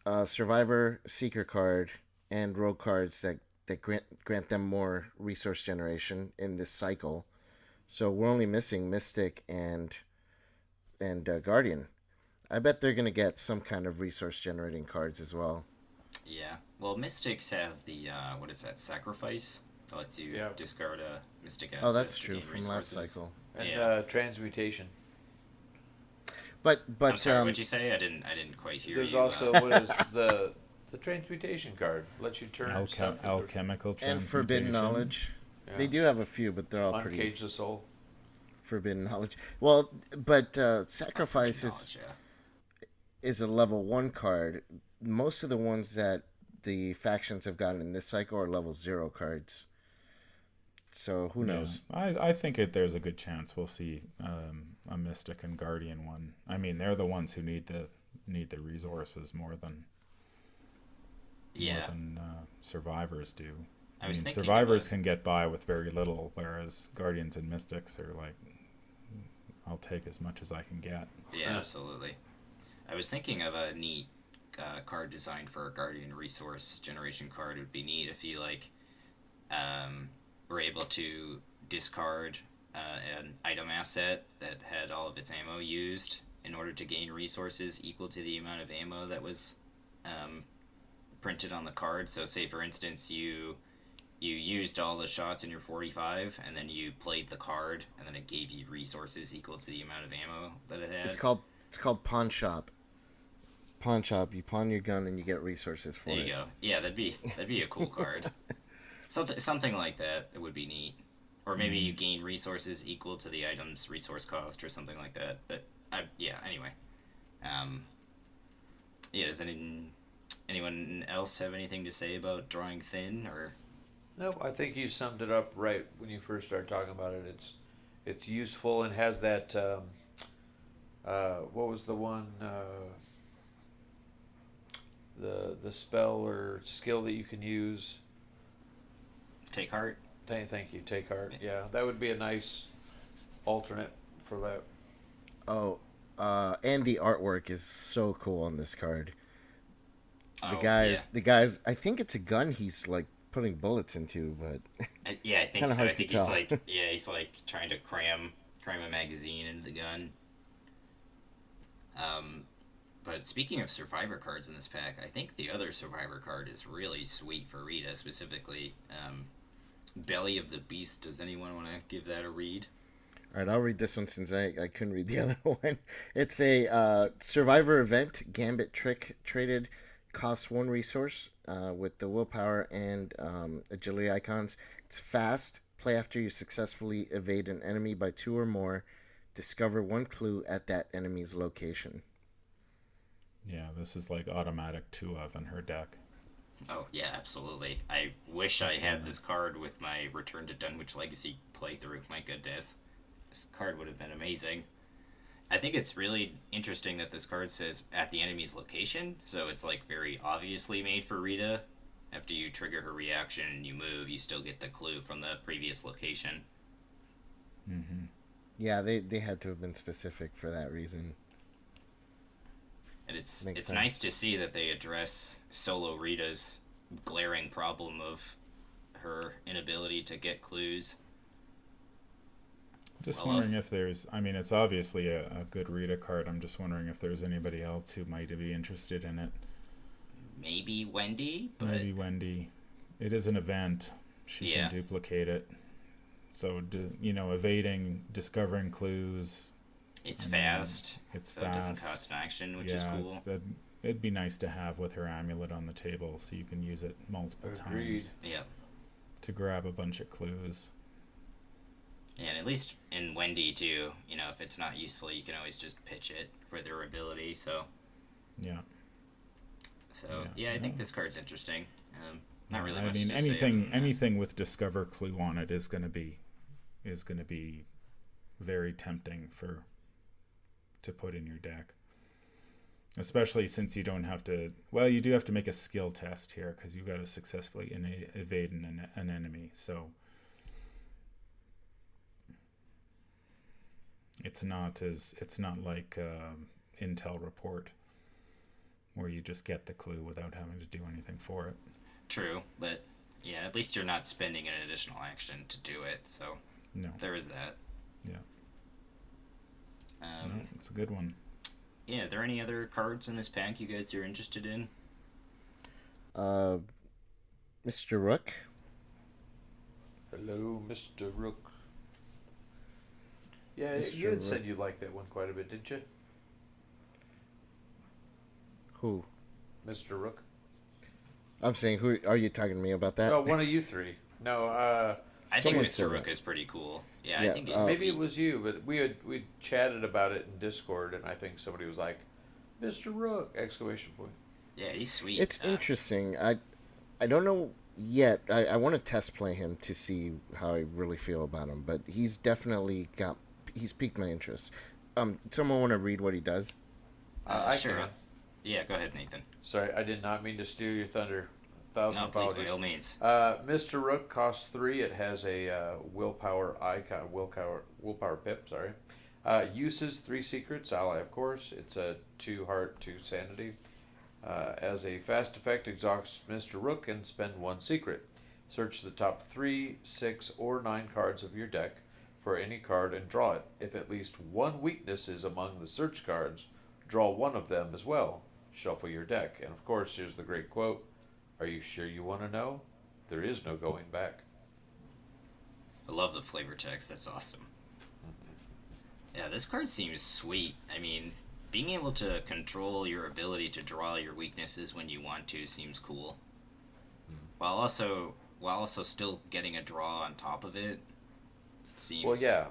a Survivor Seeker card and Rogue cards that grant them more resource generation in this cycle. So we're only missing Mystic and Guardian. I bet they're going to get some kind of resource generating cards as well. Yeah. Well, Mystics have the, what is that, Sacrifice? That lets you discard a Mystic asset. Oh, that's to true, gain from resources. last cycle. And Transmutation. But I'm sorry, what'd you say? I didn't quite hear There's you. also what is the Transmutation card. Lets you turn stuff into Alchemical Transmutation. And Forbidden Knowledge. Yeah. They do have a few, but they're all pretty... Uncage the Soul. Forbidden Knowledge. Well, but Sacrifice Knowledge, is a level 1 card. Most of the ones that the factions have gotten in this cycle are level 0 cards. So who knows? I think there's a good chance we'll see a Mystic and Guardian one. I mean, they're the ones who need the resources more than survivors do. I mean, survivors can get by with very little, whereas Guardians and Mystics are like, I'll take as much as I can get. Yeah, absolutely. I was thinking of a neat card design for a Guardian resource generation card. It would be neat if you were able to discard an item asset that had all of its ammo used in order to gain resources equal to the amount of ammo that was printed on the card. So say for instance you used all the shots in your 45 and then you played the card and then it gave you resources equal to the amount of ammo that it had. It's called Pawn Shop. Pawn Shop, you pawn your gun and you get resources for it. There you go. Yeah, that'd be a cool card. Something like that, it would be neat. Or maybe you gain resources equal to the item's resource cost or something like that. But anyway. Does anyone else have anything to say about drawing thin or? No, I think you summed it up right when you first started talking about it. It's useful and has that. What was the one? The spell or skill that you can use. Take Heart. Thank you, Take Heart. Yeah, that would be a nice alternate for that. Oh, and the artwork is so cool on this card. The guys. I think it's a gun he's like putting bullets into, but I think so. I think he's like trying to cram a magazine into the gun. But speaking of Survivor cards in this pack, I think the other Survivor card is really sweet for Rita specifically. Belly of the Beast. Does anyone want to give that a read? All right, I'll read this one since I couldn't read the other one. It's a Survivor event, Gambit Trick traded, costs 1 resource with the willpower and agility icons. It's fast. Play after you successfully evade an enemy by 2 or more. Discover 1 clue at that enemy's location. Yeah, this is like automatic 2-of in her deck. Oh, yeah, absolutely. I wish I had this card with my Return to Dunwich Legacy playthrough. My goodness. This card would have been amazing. I think it's really interesting that this card says at the enemy's location, so it's like very obviously made for Rita. After you trigger her reaction and you move, you still get the clue from the previous location. Mm-hmm. Yeah, they had to have been specific for that reason. And it's Makes it's sense. nice to see that they address Solo Rita's glaring problem of her inability to get clues. Just Well, wondering if there's, I mean, it's obviously a good Rita card. I'm just wondering if there's anybody else who might be interested in it. Maybe Wendy, but Maybe Wendy. It is an event. She Yeah. can duplicate it. So, evading, discovering clues. it's fast. It's So fast. it doesn't cost an action, which is yeah, cool. it'd be nice to have with her amulet on the table so you can use it multiple Agreed. times Yeah. to grab a bunch of clues. Yeah, and at least in Wendy too, if it's not useful, you can always just pitch it for their ability. So Yeah. yeah, I think no, this card's interesting. Not really I much mean, to say other than that. anything with discover clue on it is going to be very tempting to put in your deck. Especially since you don't have to. Well, you do have to make a skill test here because you got to successfully evade an enemy. So it's not like Intel Report where you just get the clue without having to do anything for it. True, but yeah, at least you're not spending an additional action to do it. So No, there is that. yeah, no, it's a good one. Yeah, are there any other cards in this pack you guys are interested in? Mr. Rook. Hello, Mr. Rook. Yeah, Mr. you had Rook. said you liked that one quite a bit, didn't you? Who? Mr. Rook? I'm saying, who are you talking to me about that? Oh, one of you three. No, I think Someone Mr. said Rook that. is pretty cool. Yeah, Yeah, I think he's maybe it was you, but we chatted about it in Discord, and I think somebody was like, "Mr. Rook!" exclamation point. Yeah, he's sweet. It's interesting. I don't know yet. I want to test play him to see how I really feel about him, but he's piqued my interest. Someone want to read what he does? I sure. can. Yeah, go ahead, Nathan. Sorry, I did not mean to steal your thunder. Thousand No, please, apologies. by all means. Mr. Rook costs 3. It has a willpower icon, willpower pip. Sorry. Uses 3 secrets. Ally, of course. It's a 2 heart, 2 sanity. As a fast effect, exhaust Mr. Rook and spend 1 secret. Search the top 3, 6, or 9 cards of your deck for any card and draw it. If at least 1 weakness is among the search cards, draw 1 of them as well. Shuffle your deck. And of course, here's the great quote. Are you sure you want to know? There is no going back. I love the flavor text. That's awesome. Yeah, this card seems sweet. I mean, being able to control your ability to draw your weaknesses when you want to seems cool. While also still getting a draw on top of it seems. Well, yeah.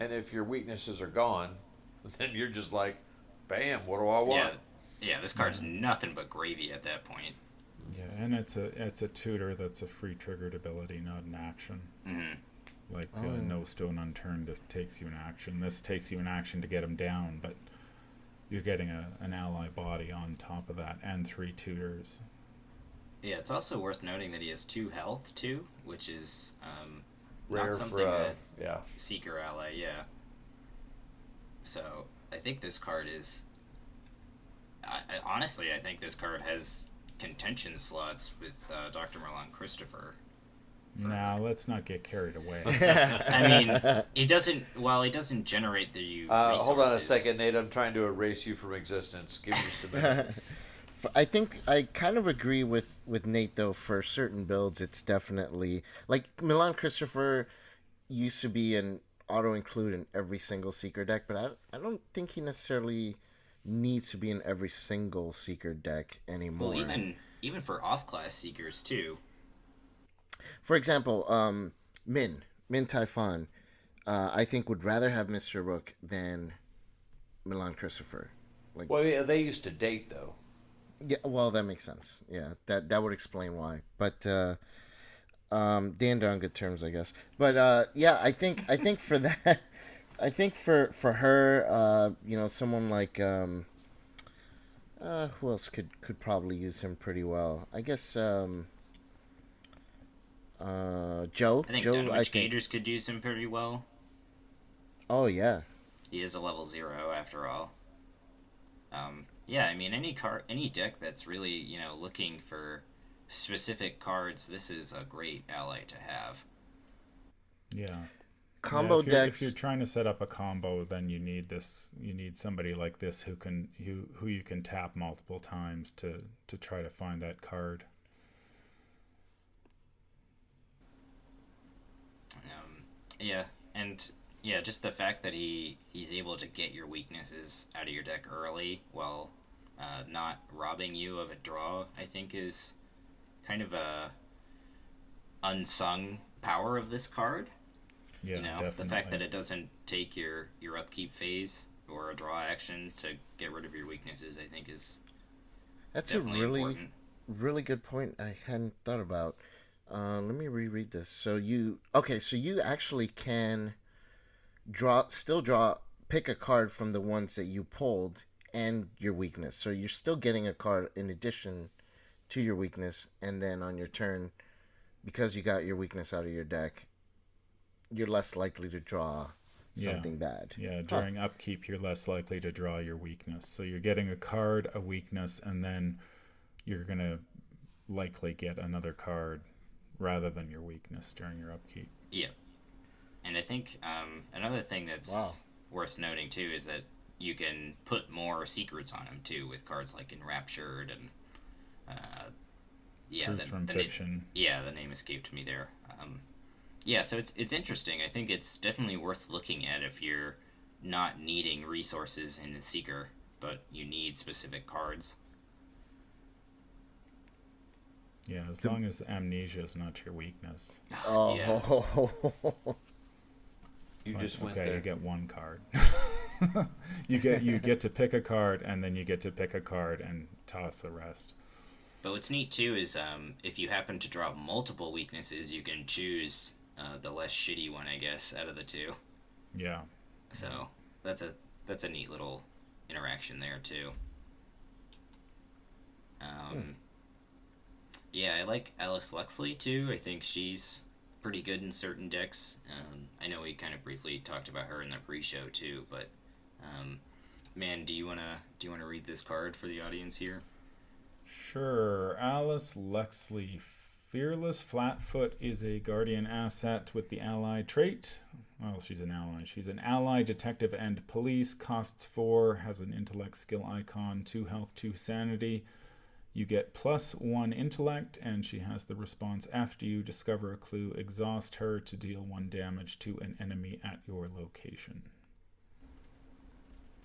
And if your weaknesses are gone, then you're just like, bam, what do I want? Yeah, this card's nothing but gravy at that point. Yeah, and it's a tutor that's a free triggered ability, not an action. Mm-hmm. Like no stone unturned takes you an action. This takes you an action to get him down, but you're getting an ally body on top of that and 3 tutors. Yeah, it's also worth noting that he has 2 health too, which is Rare not something for that yeah. Seeker ally, yeah. So I think this card is. Honestly, I think this card has contention slots with Dr. Merlin Christopher. Now let's not get carried away. I mean, he doesn't. While he doesn't generate the resources. Hold on a second, Nate. I'm trying to erase you from existence. Give me just a minute. I think I kind of agree with Nate, though. For certain builds, it's definitely like Milan Christopher used to be an auto include in every single Seeker deck, but I don't think he necessarily needs to be in every single Seeker deck anymore. Well, even for off-class Seekers too. For example, Min Typhon, I think would rather have Mr. Rook than Milan Christopher. Like, Well, yeah, they used to date though. yeah, well, that makes sense. Yeah, that would explain why. But they ended on good terms, I guess. But yeah, I think for that, I think for her, someone like who else could probably use him pretty well? I guess Joe. I think Joe. Dunwich Gators could use him pretty well. Oh yeah. He is a level 0 after all. Yeah, I mean any deck that's really looking for specific cards, this is a great ally to have. Yeah. Combo If you're decks. trying to set up a combo, then you need this. You need somebody like this who you can tap multiple times to try to find that card. Yeah, and yeah, just the fact that he's able to get your weaknesses out of your deck early while not robbing you of a draw, I think is kind of a unsung power of this card. Yeah, The fact that definitely. it doesn't take your upkeep phase or a draw action to get rid of your weaknesses, I think is That's a definitely really, important. really good point I hadn't thought about. Let me reread this. So you okay? So you actually can still draw, pick a card from the ones that you pulled and your weakness. So you're still getting a card in addition to your weakness, and then on your turn, because you got your weakness out of your deck, you're less likely to draw Yeah. something bad. Yeah, Huh. during upkeep, you're less likely to draw your weakness. So you're getting a card, a weakness, and then you're going to likely get another card rather than your weakness during your upkeep. Yeah, and I think another thing Wow. that's worth noting too is that you can put more secrets on him too with cards like Enraptured and uh, yeah, Truth from Fiction. yeah, the name escaped me there. Yeah, so it's interesting. I think it's definitely worth looking at if you're not needing resources in the Seeker, but you need specific cards. Yeah, as long as amnesia is not your weakness. Yeah, Oh, You It's just like, went okay, there. you get one card. You get to pick a card, and then you get to pick a card and toss the rest. but what's neat too is if you happen to drop multiple weaknesses, you can choose the less shitty one, I guess, out of the two. Yeah. So that's a neat little interaction there too. Um, Yeah, I like Alice Luxley too. I think she's pretty good in certain decks. I know we kind of briefly talked about her in the pre-show too, but um, man, do you wanna read this card for the audience here? Sure. Alice Lexley. Fearless Flatfoot is a guardian asset with the ally trait. Well, she's an ally. She's an ally, detective, and police. Costs 4, has an intellect skill icon, 2 health, 2 sanity. You get +1 intellect, and she has the response after you discover a clue, exhaust her to deal 1 damage to an enemy at your location.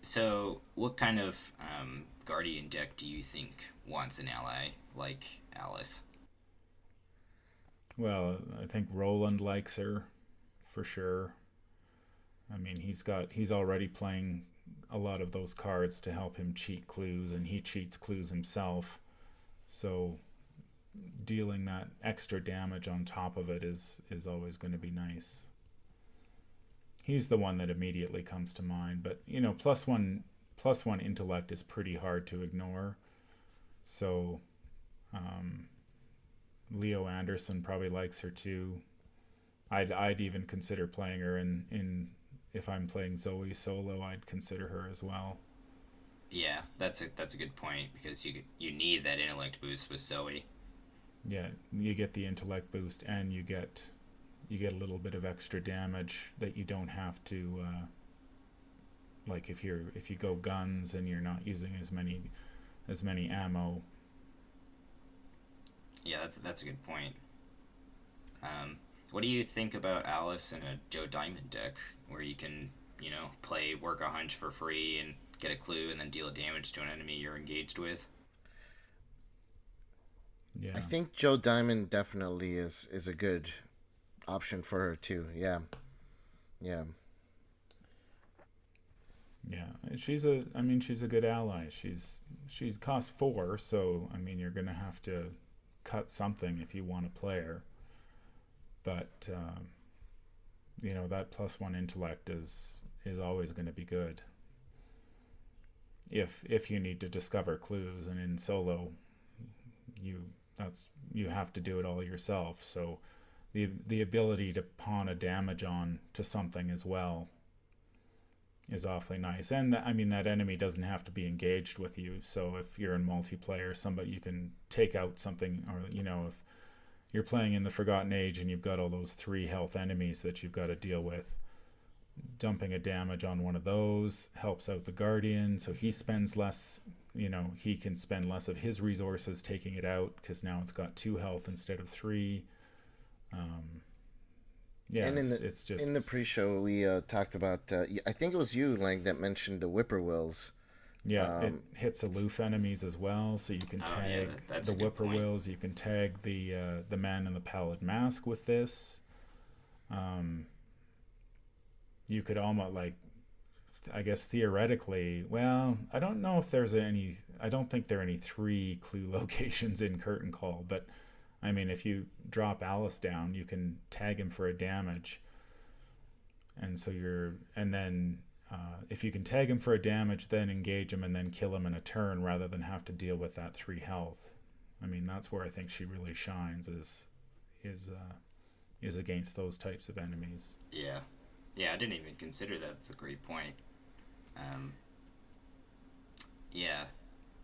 So, what kind of Guardian deck do you think wants an ally like Alice? Well, I think Roland likes her for sure. I mean, he's already playing a lot of those cards to help him cheat clues, and he cheats clues himself. So dealing that extra damage on top of it is always going to be nice. He's the one that immediately comes to mind, but +1 intellect is pretty hard to ignore. So um, Leo Anderson probably likes her too. I'd even consider playing her in if I'm playing Zoe solo. I'd consider her as well. Yeah, that's a good point because you need that intellect boost with Zoe. Yeah, you get the intellect boost, and you get a little bit of extra damage that you don't have to. Like if you go guns and you're not using as many ammo. Yeah, that's a good point. What do you think about Alice in a Joe Diamond deck where you can, play work a hunch for free and get a clue and then deal damage to an enemy you're engaged with? Yeah, I think Joe Diamond definitely is a good option for her too. Yeah, yeah. yeah. She's a good ally. She's cost 4, so I mean you're gonna have to cut something if you want to play her. But that +1 intellect is always going to be good. If you need to discover clues, and in solo you have to do it all yourself. So the ability to pawn a damage on to something as well is awfully nice. And I mean, that enemy doesn't have to be engaged with you. So if you're in multiplayer, somebody you can take out something, or if you're playing in the Forgotten Age and you've got all those 3 health enemies that you've got to deal with, dumping a damage on one of those helps out the Guardian, so he spends less, he can spend less of his resources taking it out, because now it's got 2 health instead of 3. And it's just in the pre-show we talked about. I think it was you, Leng, that mentioned the whippoorwills. Yeah, it hits aloof enemies as well, so you can tag the whippoorwills. You can tag the man in the pallid mask with this. You could almost, I guess theoretically, well, I don't know if there's any. I don't think there are any 3 clue locations in Curtain Call, but I mean, if you drop Alice down, you can tag him for a damage, and so then if you can tag him for a damage, then engage him and then kill him in a turn rather than have to deal with that 3 health. I mean, that's where I think she really shines is against those types of enemies. Yeah. Yeah, I didn't even consider that. That's a great point. Yeah.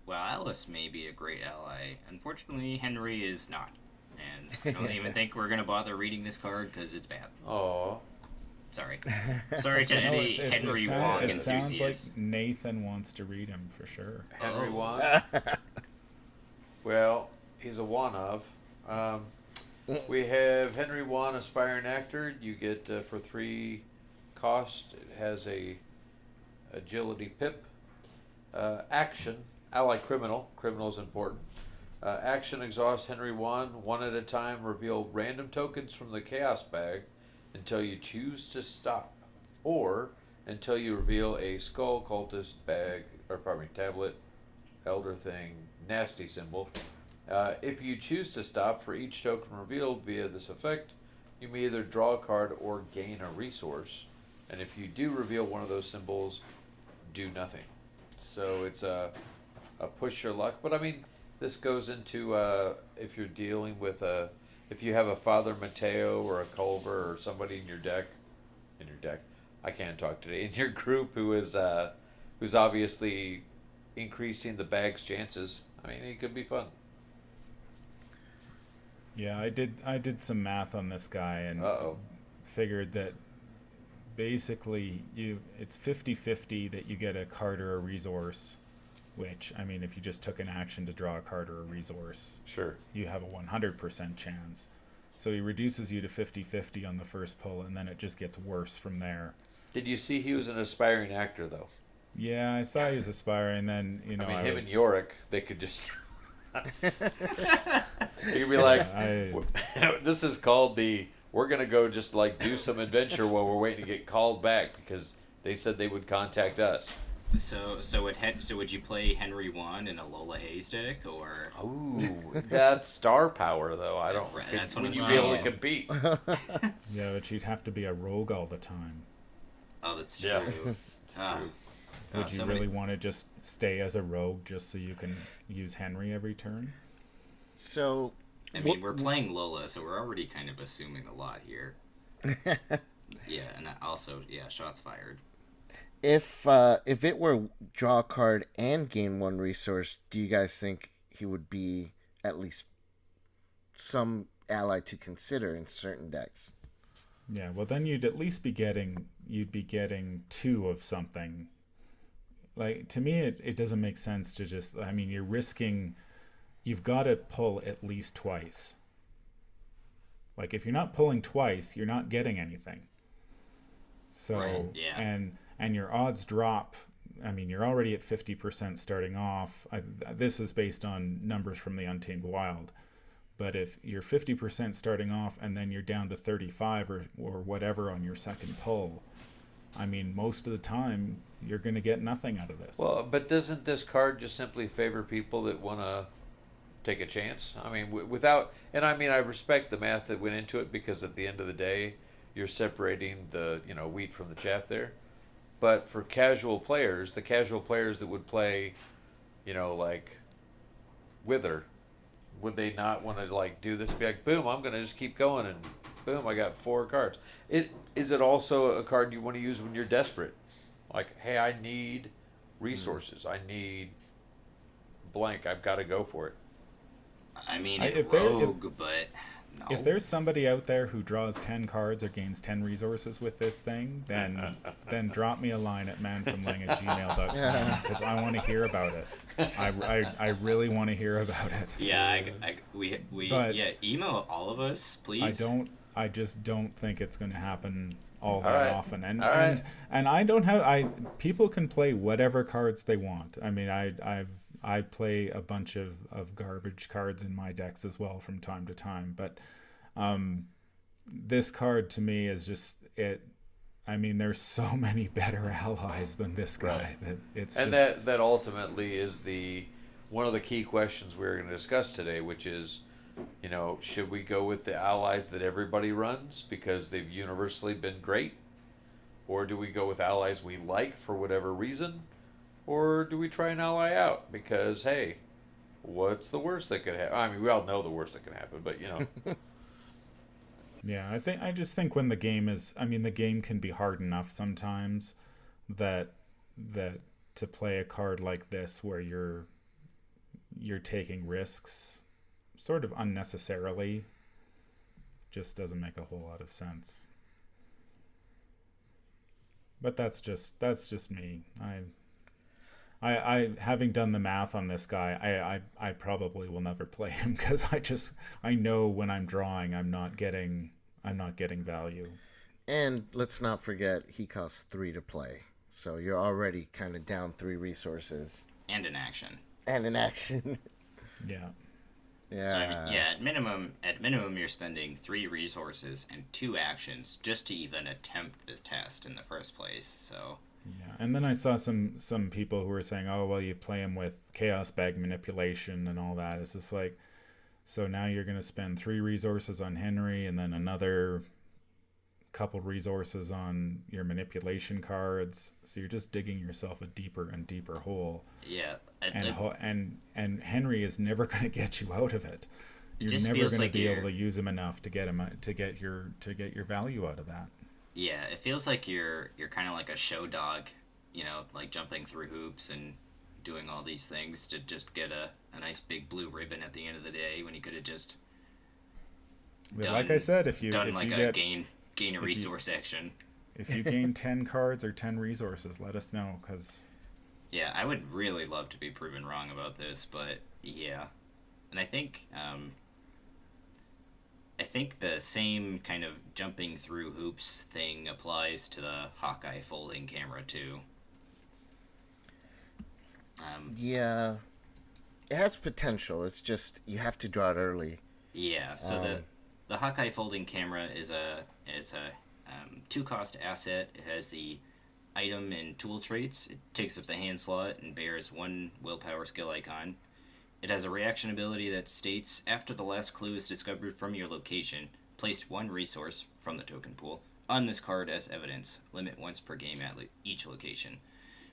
Well, Alice may be a great ally. Unfortunately, Henry is not. And I don't even think we're going to bother reading this card because it's bad. Oh. Sorry. Sorry to any Henry Wan enthusiasts. It sounds like Nathan wants to read him for sure. Henry Wan? Well, he's a one of. We have Henry Wan, aspiring actor. You get for 3 cost. It has a agility pip. Action, ally criminal. Criminal is important. Action, exhaust Henry Wan. 1 at a time, reveal random tokens from the chaos bag until you choose to stop, or until you reveal a skull, cultist, bag, tablet, elder thing, nasty symbol. If you choose to stop, for each token revealed via this effect, you may either draw a card or gain a resource. And if you do reveal one of those symbols, do nothing. So it's a push your luck. But I mean, this goes into if you're dealing with if you have a Father Mateo or a Culver or somebody in your deck, I can't talk today, in your group who's obviously increasing the bag's chances. I mean, it could be fun. Yeah, I did some math on this guy and figured that basically it's 50-50 that you get a card or a resource, which, I mean, if you just took an action to draw a card or a resource, sure, you have a 100% chance. So he reduces you to 50-50 on the first pull, and then it just gets worse from there. Did you see he was an aspiring actor, though? Yeah, I saw he was aspiring, and then, I mean, him and Yorick, they could just... You'd be like, this is called we're going to go just do some adventure while we're waiting to get called back because they said they would contact us. So would you play Henry Wan in a Lola Hayes deck, or? Ooh, that's star power though. I don't. That's what would I'm you saying. be able to compete? Yeah, but you'd have to be a rogue all the time. Oh, that's true. Yeah. It's true. Would you really want to just stay as a rogue just so you can use Henry every turn? So, I mean, we're playing Lola, so we're already kind of assuming a lot here. Yeah, and also, shots fired. If it were draw a card and gain 1 resource, do you guys think he would be at least some ally to consider in certain decks? Yeah, well then you'd at least be getting 2 of something. To me, it doesn't make sense to just, I mean, you've got to pull at least twice. If you're not pulling twice, you're not getting anything. So, right, yeah. And your odds drop. I mean, you're already at 50% starting off. This is based on numbers from the Untamed Wild. But if you're 50% starting off and then you're down to 35 or whatever on your second pull, I mean, most of the time you're going to get nothing out of this. Well, but doesn't this card just simply favor people that want to take a chance? I mean, I respect the math that went into it because at the end of the day, you're separating the wheat from the chaff there. But for casual players, the casual players that would play, Wither, would they not want to do this? Be like, boom, I'm gonna just keep going, and boom, I got 4 cards. Is it also a card you want to use when you're desperate? Like, hey, I need resources. I need blank. I've got to go for it. I mean, if rogue, but no. If there's somebody out there who draws 10 cards or gains 10 resources with this thing, then drop me a line at manfromleng@gmail.com because I want to hear about it. I really want to hear about it. Yeah, email all of us, please. I just don't think it's going to happen all All that right. often. And All right. and I don't have people can play whatever cards they want. I mean, I play a bunch of garbage cards in my decks as well from time to time, but this card to me is just it. I mean, there's so many better allies than this guy that it's And just that ultimately is one of the key questions we're going to discuss today, which is, should we go with the allies that everybody runs because they've universally been great? Or do we go with allies we like for whatever reason? Or do we try an ally out because, hey, what's the worst that could happen? I mean, we all know the worst that can happen, but Yeah, I just think when the game the game can be hard enough sometimes that to play a card like this where you're taking risks sort of unnecessarily just doesn't make a whole lot of sense. But that's just me. I having done the math on this guy, I probably will never play him because I know when I'm drawing I'm not getting value. And let's not forget he costs 3 to play, so you're already kind of down 3 resources And an action. and an action. Yeah. Yeah. So, I mean, at minimum, you're spending 3 resources and 2 actions just to even attempt this test in the first place. So. Yeah, and then I saw some people who were saying, "Oh, well, you play him with Chaos Bag manipulation and all that." It's just like, so now you're going to spend 3 resources on Henry and then another couple resources on your manipulation cards. So you're just digging yourself a deeper and deeper hole. Yeah. And Henry is never going to get you out of it. You're just never feels going to like be able to use him enough to get your value out of that. Yeah, it feels like you're kind of like a show dog, like jumping through hoops and doing all these things to just get a nice big blue ribbon at the end of the day when you could have just But like I said, if you gain a resource action. If you gain 10 cards or 10 resources, let us know, because Yeah, I would really love to be proven wrong about this, but yeah. And I think the same kind of jumping through hoops thing applies to the Hawkeye folding camera too. Yeah. It has potential. It's just you have to draw it early. Yeah, so the Hawkeye folding camera is a 2-cost asset. It has the item and tool traits. It takes up the hand slot and bears 1 willpower skill icon. It has a reaction ability that states, after the last clue is discovered from your location, place 1 resource from the token pool on this card as evidence. Limit once per game at each location.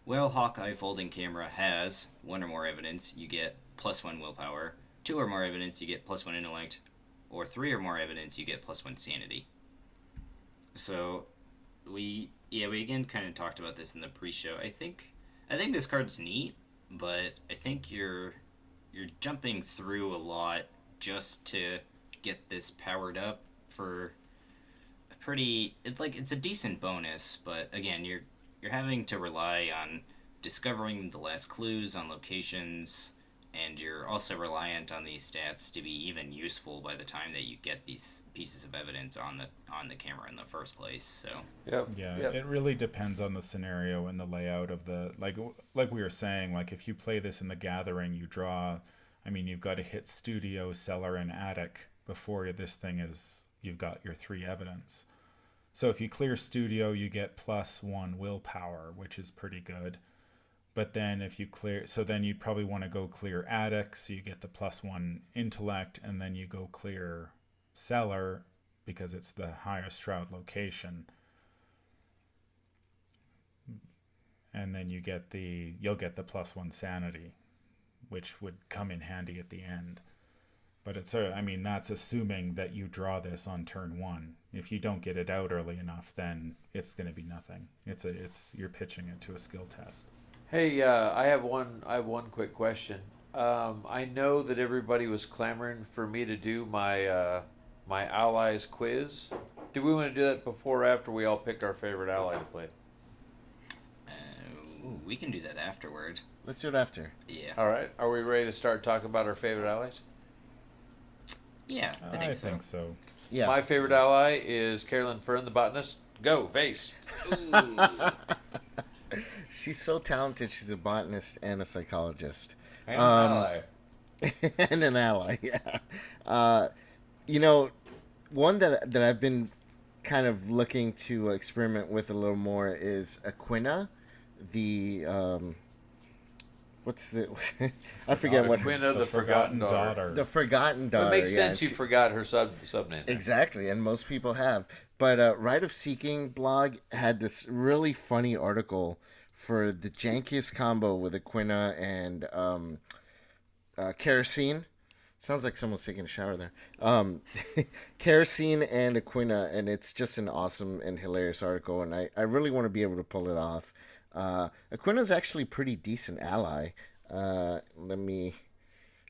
Well, Hawkeye folding camera has 1 or more evidence, you get +1 willpower. 2 or more evidence, you get +1 intellect. Or 3 or more evidence, you get +1 sanity. So, we again kind of talked about this in the pre-show. I think this card's neat, but I think you're jumping through a lot just to get this powered up for a it's a decent bonus, but again, you're having to rely on discovering the last clues on locations, and you're also reliant on these stats to be even useful by the time that you get these pieces of evidence on the camera in the first place. So Yep. it really depends on the scenario and the layout of the like we were saying. Like if you play this in the Gathering, you draw. I mean, you've got to hit Studio, Cellar, and Attic before you've got your 3 evidence. So if you clear Studio, you get +1 willpower, which is pretty good. But then if you then you'd probably want to go clear Attic, so you get the +1 intellect, and then you go clear Cellar because it's the highest shroud location. And then you'll get the +1 sanity, which would come in handy at the end. But it's I mean, that's assuming that you draw this on turn 1. If you don't get it out early enough, then it's going to be nothing. You're pitching it to a skill test. Hey, I have one quick question. I know that everybody was clamoring for me to do my allies quiz. Do we want to do that before or after we all pick our favorite ally to play? We can do that afterward. Let's do it after. Yeah. All right. Are we ready to start talking about our favorite allies? Yeah, I think so. Yeah. My favorite ally is Carolyn Fern, the botanist. Go, Vase. Ooh. She's so talented. She's a botanist and a psychologist. And an ally. And an ally, yeah. One that I've been kind of looking to experiment with a little more is Aquina, the what's the I forget what Aquina, the forgotten daughter. the forgotten daughter. It makes yeah, sense you forgot her sub name. Exactly, and most people have. But Rite of Seeking blog had this really funny article for the jankiest combo with Aquina and Kerosene. Sounds like someone's taking a shower there. Kerosene and Aquina, and it's just an awesome and hilarious article, and I really want to be able to pull it off. Aquina's actually a pretty decent ally. Let me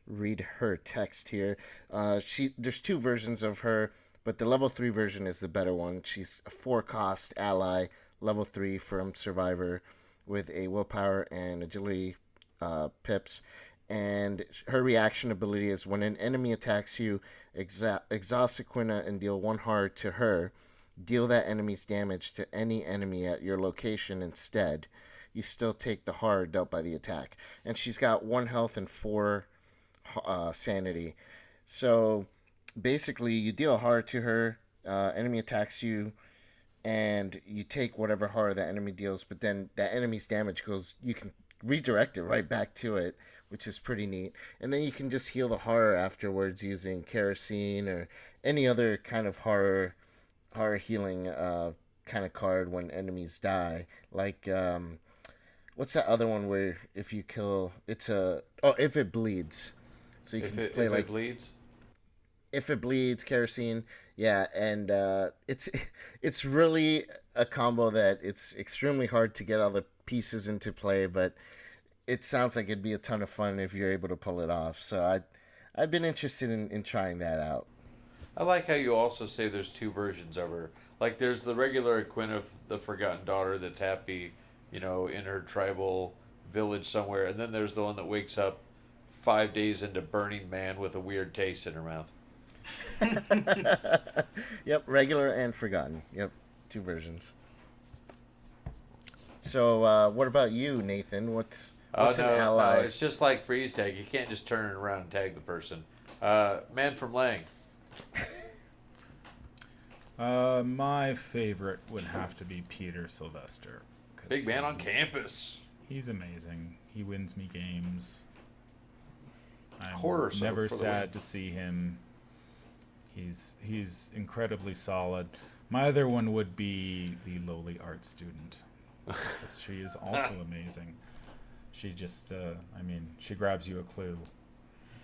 read her text here. There's 2 versions of her, but the level 3 version is the better one. She's a 4-cost ally, level 3 from Survivor, with a willpower and agility pips. And her reaction ability is when an enemy attacks you, exhaust Aquina and deal 1 hard to her. Deal that enemy's damage to any enemy at your location instead. You still take the hard dealt by the attack. And she's got 1 health and 4 sanity. So basically, you deal hard to her, enemy attacks you, and you take whatever hard that enemy deals, but then that enemy's damage you can redirect it right back to it, which is pretty neat. And then you can just heal the horror afterwards using Kerosene or any other kind of horror healing kind of card when enemies die. Like, what's that other one where if you kill, if it bleeds. So you can play like... If it bleeds? If it bleeds, Kerosene. Yeah, and it's really a combo that it's extremely hard to get all the pieces into play, but it sounds like it'd be a ton of fun if you're able to pull it off. So I've been interested in trying that out. I like how you also say there's 2 versions of her. Like there's the regular Aquina, the forgotten daughter that's happy, in her tribal village somewhere, and then there's the one that wakes up 5 days into Burning Man with a weird taste in her mouth. Yep, regular and forgotten. Yep, 2 versions. So what about you, Nathan? What's an ally? No, it's just like freeze tag. You can't just turn it around and tag the person. Man from Leng. My favorite would have to be Peter Sylvester. Big man on campus. He's amazing. He wins me games. I'm Horror soap never for the sad win. to see him. He's incredibly solid. My other one would be the lowly art student. She is also amazing. She just, she grabs you a clue.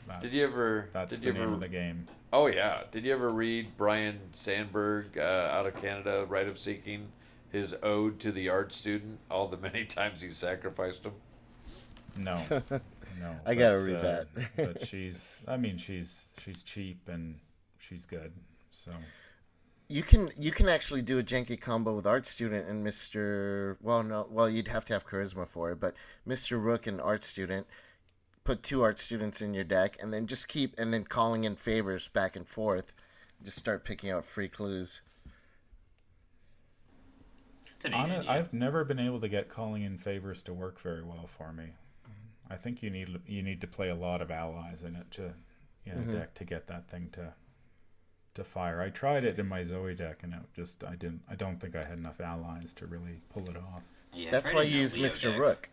That's the name of the game. Oh, yeah. Did you ever read Brian Sandberg out of Canada, Rite of Seeking, his ode to the art student, all the many times he sacrificed him? No. I gotta read that. But she's cheap and she's good. So you can actually do a janky combo with art student and you'd have to have charisma for it, but Mr. Rook and art student, put 2 art students in your deck and then just calling in favors back and forth. Just start picking out free clues. I've never been able to get calling in favors to work very well for me. I think you need to play a lot of allies in it deck to get that thing to fire. I tried it in my Zoe deck and I don't think I had enough allies to really pull it off. Yeah, that's why you use Mr. Rook.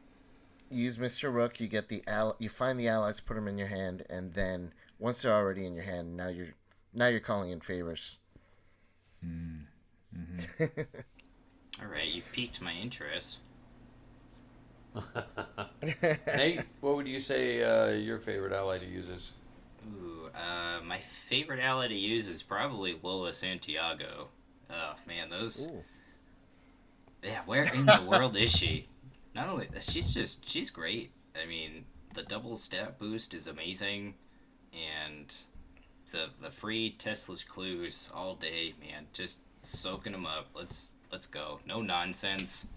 You use Mr. Rook, you get you find the allies, put them in your hand, and then once they're already in your hand, now you're calling in favors. Mm-hmm. All right, you've piqued my interest. Nate, what would you say your favorite ally to use is? Ooh, My favorite ally to use is probably Lola Santiago. Oh man, those. Ooh. Yeah, where in the world is she? Not only she's great. I mean, the double stat boost is amazing, and the free Tesla's clues all day, man. Just soaking them up. Let's go. No nonsense.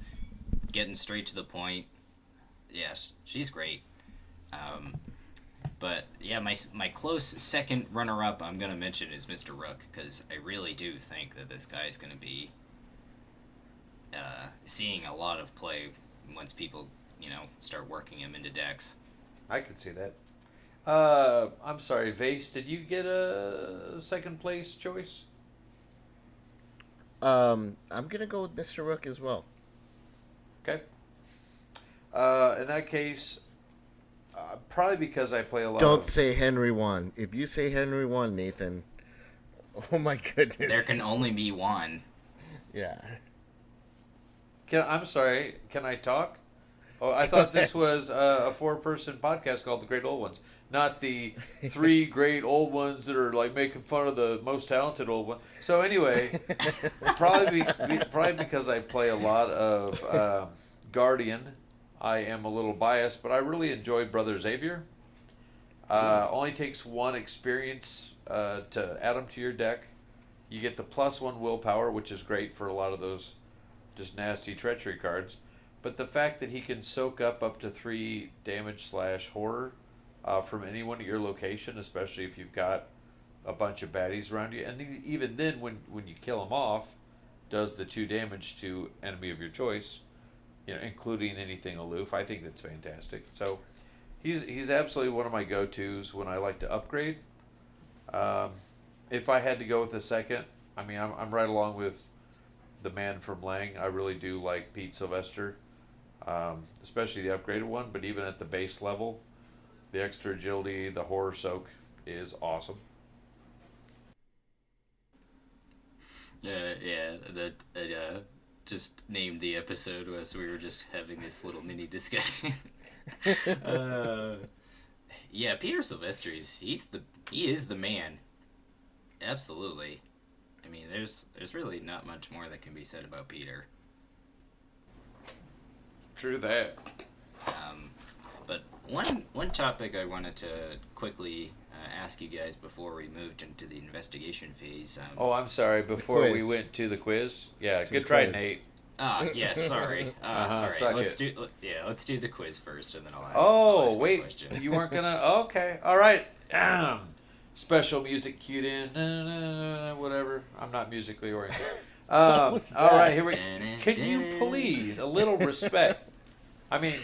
Getting straight to the point. Yeah, she's great. But yeah, my close second runner-up I'm gonna mention is Mr. Rook, because I really do think that this guy is gonna be seeing a lot of play once people start working him into decks. I could see that. I'm sorry, Vase, did you get a second place choice? I'm gonna go with Mr. Rook as well. Okay. In that case, probably because I play a lot. Don't say Henry Wan. If you say Henry Wan, Nathan, oh my goodness. There can only be one. Yeah. I'm sorry. Can I talk? Oh, I thought this was a 4-person podcast called The Great Old Ones, not the 3 great old ones that are like making fun of the most talented old one. So anyway, probably because I play a lot of Guardian, I am a little biased, but I really enjoyed Brother Xavier. Only takes 1 experience to add them to your deck. You get the +1 willpower, which is great for a lot of those just nasty treachery cards. But the fact that he can soak up to 3 damage/horror from anyone at your location, especially if you've got a bunch of baddies around you, and even then when you kill him off, does the 2 damage to enemy of your choice, including anything aloof. I think that's fantastic. So he's absolutely one of my go-tos when I like to upgrade. If I had to go with a second, I mean, I'm right along with the man from Leng. I really do like Pete Sylvester. Especially the upgraded one, but even at the base level, the extra agility, the horror soak is awesome. Yeah, that just named the episode as we were just having this little mini discussion. Yeah, Peter Sylvester, he is the man. Absolutely. I mean, there's really not much more that can be said about Peter. True that. But one topic I wanted to quickly ask you guys before we moved into the investigation phase. I'm sorry. Before we went to the quiz, good try, Nate. Yeah, sorry. All right, let's do the quiz first, and then I'll ask. Oh, my wait, question. you weren't gonna. Okay, all right. Special music cued in. Whatever. I'm not musically oriented. All right, here we. Can you please a little respect? I mean,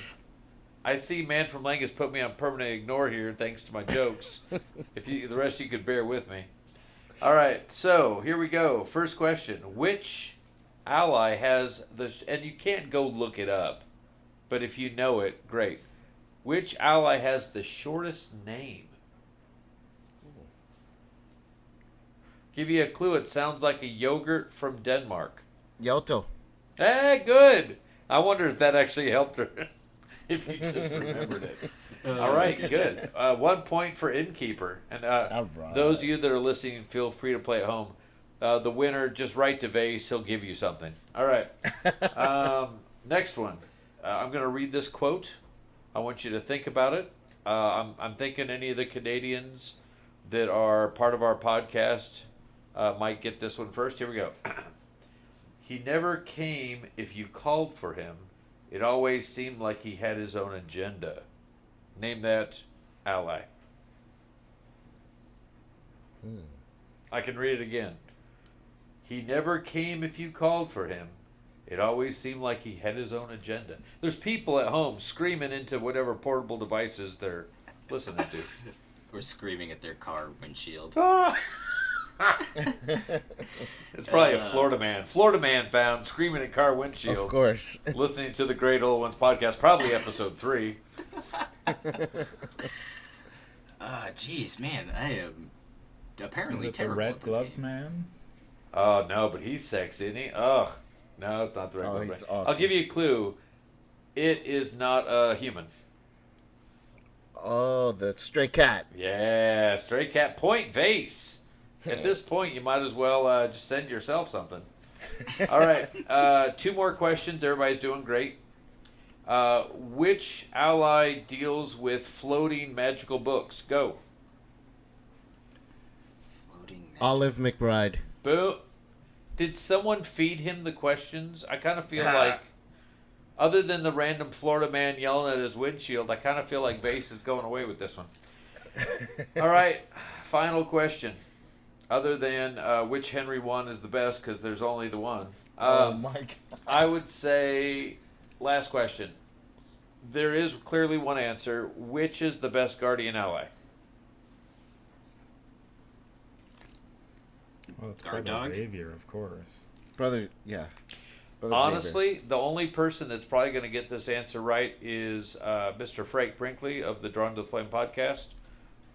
I see Man from Leng has put me on permanent ignore here thanks to my jokes. The rest of you could bear with me. All right, so here we go. First question: which ally has and you can't go look it up, but if you know it, great. Which ally has the shortest name? Give you a clue. It sounds like a yogurt from Denmark. Yoto. Hey, good. I wonder if that actually helped her. If you just remembered it. All right, good. 1 point for Innkeeper. And those of you that are listening, feel free to play at home. The winner, just write to Vase. He'll give you something. All right. Next one. I'm going to read this quote. I want you to think about it. I'm thinking any of the Canadians that are part of our podcast might get this one first. Here we go. He never came if you called for him. It always seemed like he had his own agenda. Name that ally. I can read it again. He never came if you called for him. It always seemed like he had his own agenda. There's people at home screaming into whatever portable devices they're listening to. Or screaming at their car windshield. It's probably a Florida man. Florida man found screaming at car windshield. Of course. Listening to the Great Old Ones podcast, probably episode 3. Jeez, man, I am apparently Is it the terrible red at this gloved game. man? Oh, no, but he's sexy, isn't he? Ugh. No, it's not the red Oh, gloved he's man. awesome. I'll give you a clue. It is not a human. Oh, the stray cat. Yeah, stray cat point Vase. At this point, you might as well just send yourself something. All right, 2 more questions. Everybody's doing great. Which ally deals with floating magical books? Go. Floating magic. Olive McBride. Boo. Did someone feed him the questions? I kind of feel like, other than the random Florida man yelling at his windshield, I kind of feel like Vase is going away with this one. All right, final question. Other than which Henry Wan is the best, because there's only the one. Oh my God. I would say, last question. There is clearly one answer. Which is the best Guardian ally? Well, it's Guard Brother dog? Xavier, of course. Brother, yeah. Brother Honestly, the only person that's probably going to get this answer right is Mr. Frank Brinkley of the Drawn to the Flame podcast.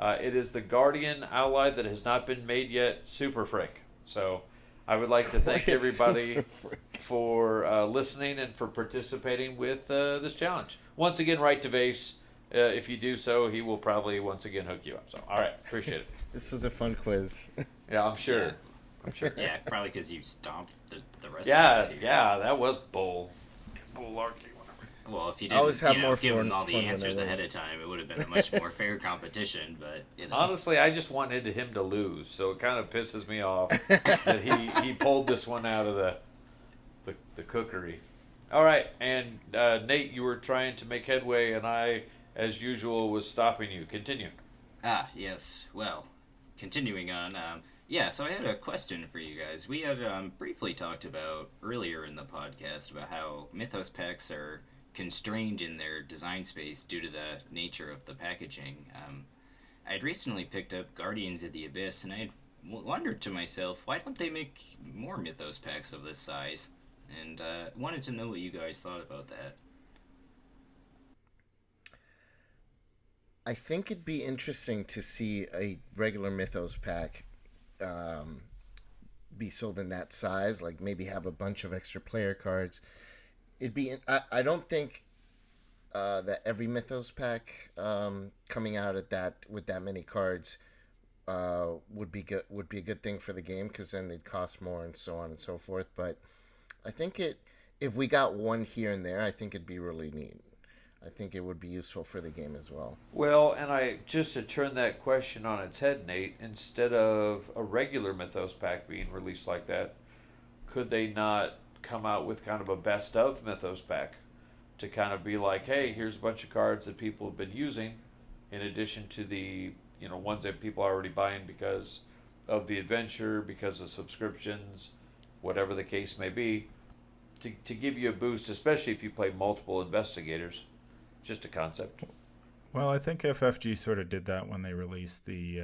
It is the Guardian ally that has not been made yet, Super Frank. So I would like to thank What is everybody Super Frank? for listening and for participating with this challenge. Once again, write to Vase. If you do so, he will probably once again hook you up. So, all right, appreciate it. This was a fun quiz. Yeah, I'm sure. Yeah. I'm sure. Yeah, probably because you stomped the rest Yeah, of us here. yeah, that was bullarchy. Well, if you I always didn't have more give fun- them all the fun when answers I win. ahead of time, it would have been a much more fair competition. But Honestly, I just wanted him to lose, so it kind of pisses me off that he pulled this one out of the cookery. All right, and Nate, you were trying to make headway, and I, as usual, was stopping you. Continue. Yes. Well, continuing on. Yeah, so I had a question for you guys. We had briefly talked about earlier in the podcast about how Mythos packs are constrained in their design space due to the nature of the packaging. I'd recently picked up Guardians of the Abyss, and I wondered to myself, why don't they make more Mythos packs of this size? And wanted to know what you guys thought about that. I think it'd be interesting to see a regular Mythos pack be sold in that size. Like maybe have a bunch of extra player cards. It'd be. I don't think that every Mythos pack coming out at that with that many cards would be good. Would be a good thing for the game because then they'd cost more and so on and so forth. But I think if we got one here and there, I think it'd be really neat. I think it would be useful for the game as well. Well, and I just to turn that question on its head, Nate, instead of a regular Mythos pack being released like that, could they not come out with kind of a best of Mythos pack to kind of be like, hey, here's a bunch of cards that people have been using, in addition to the ones that people are already buying because of the adventure, because of subscriptions, whatever the case may be, to give you a boost, especially if you play multiple investigators. Just a concept. Well, I think FFG sort of did that when they released the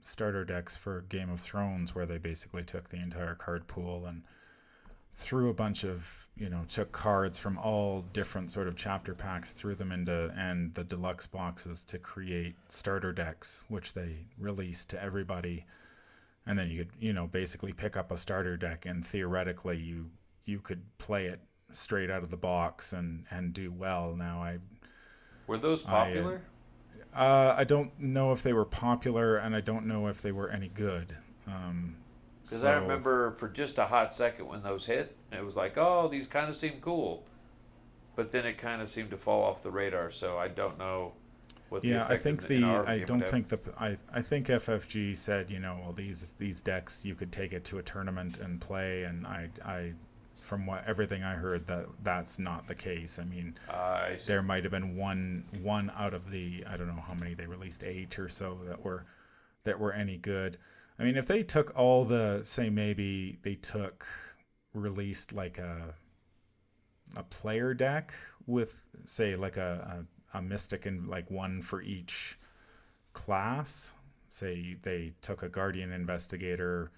starter decks for Game of Thrones, where they basically took the entire card pool and threw a bunch of, took cards from all different sort of chapter packs, threw them into and the deluxe boxes to create starter decks, which they released to everybody. And then you could, basically pick up a starter deck, and theoretically you could play it straight out of the box and do well. Now Were those popular? I don't know if they were popular, and I don't know if they were any good. Because I remember for just a hot second when those hit, it was like, oh, these kind of seem cool. But then it kind of seemed to fall off the radar, so I don't know what the effect I think in our I game don't would think I think FFG said, well, these decks you could take it to a tournament and play, and I from everything I heard, that's not the case. I mean, there might have been one out of the, I don't know how many they released, 8 or so that were any good. I mean, if they took all the, say maybe they released like a player deck with, say, like a mystic and like one for each class. Say they took a Guardian Investigator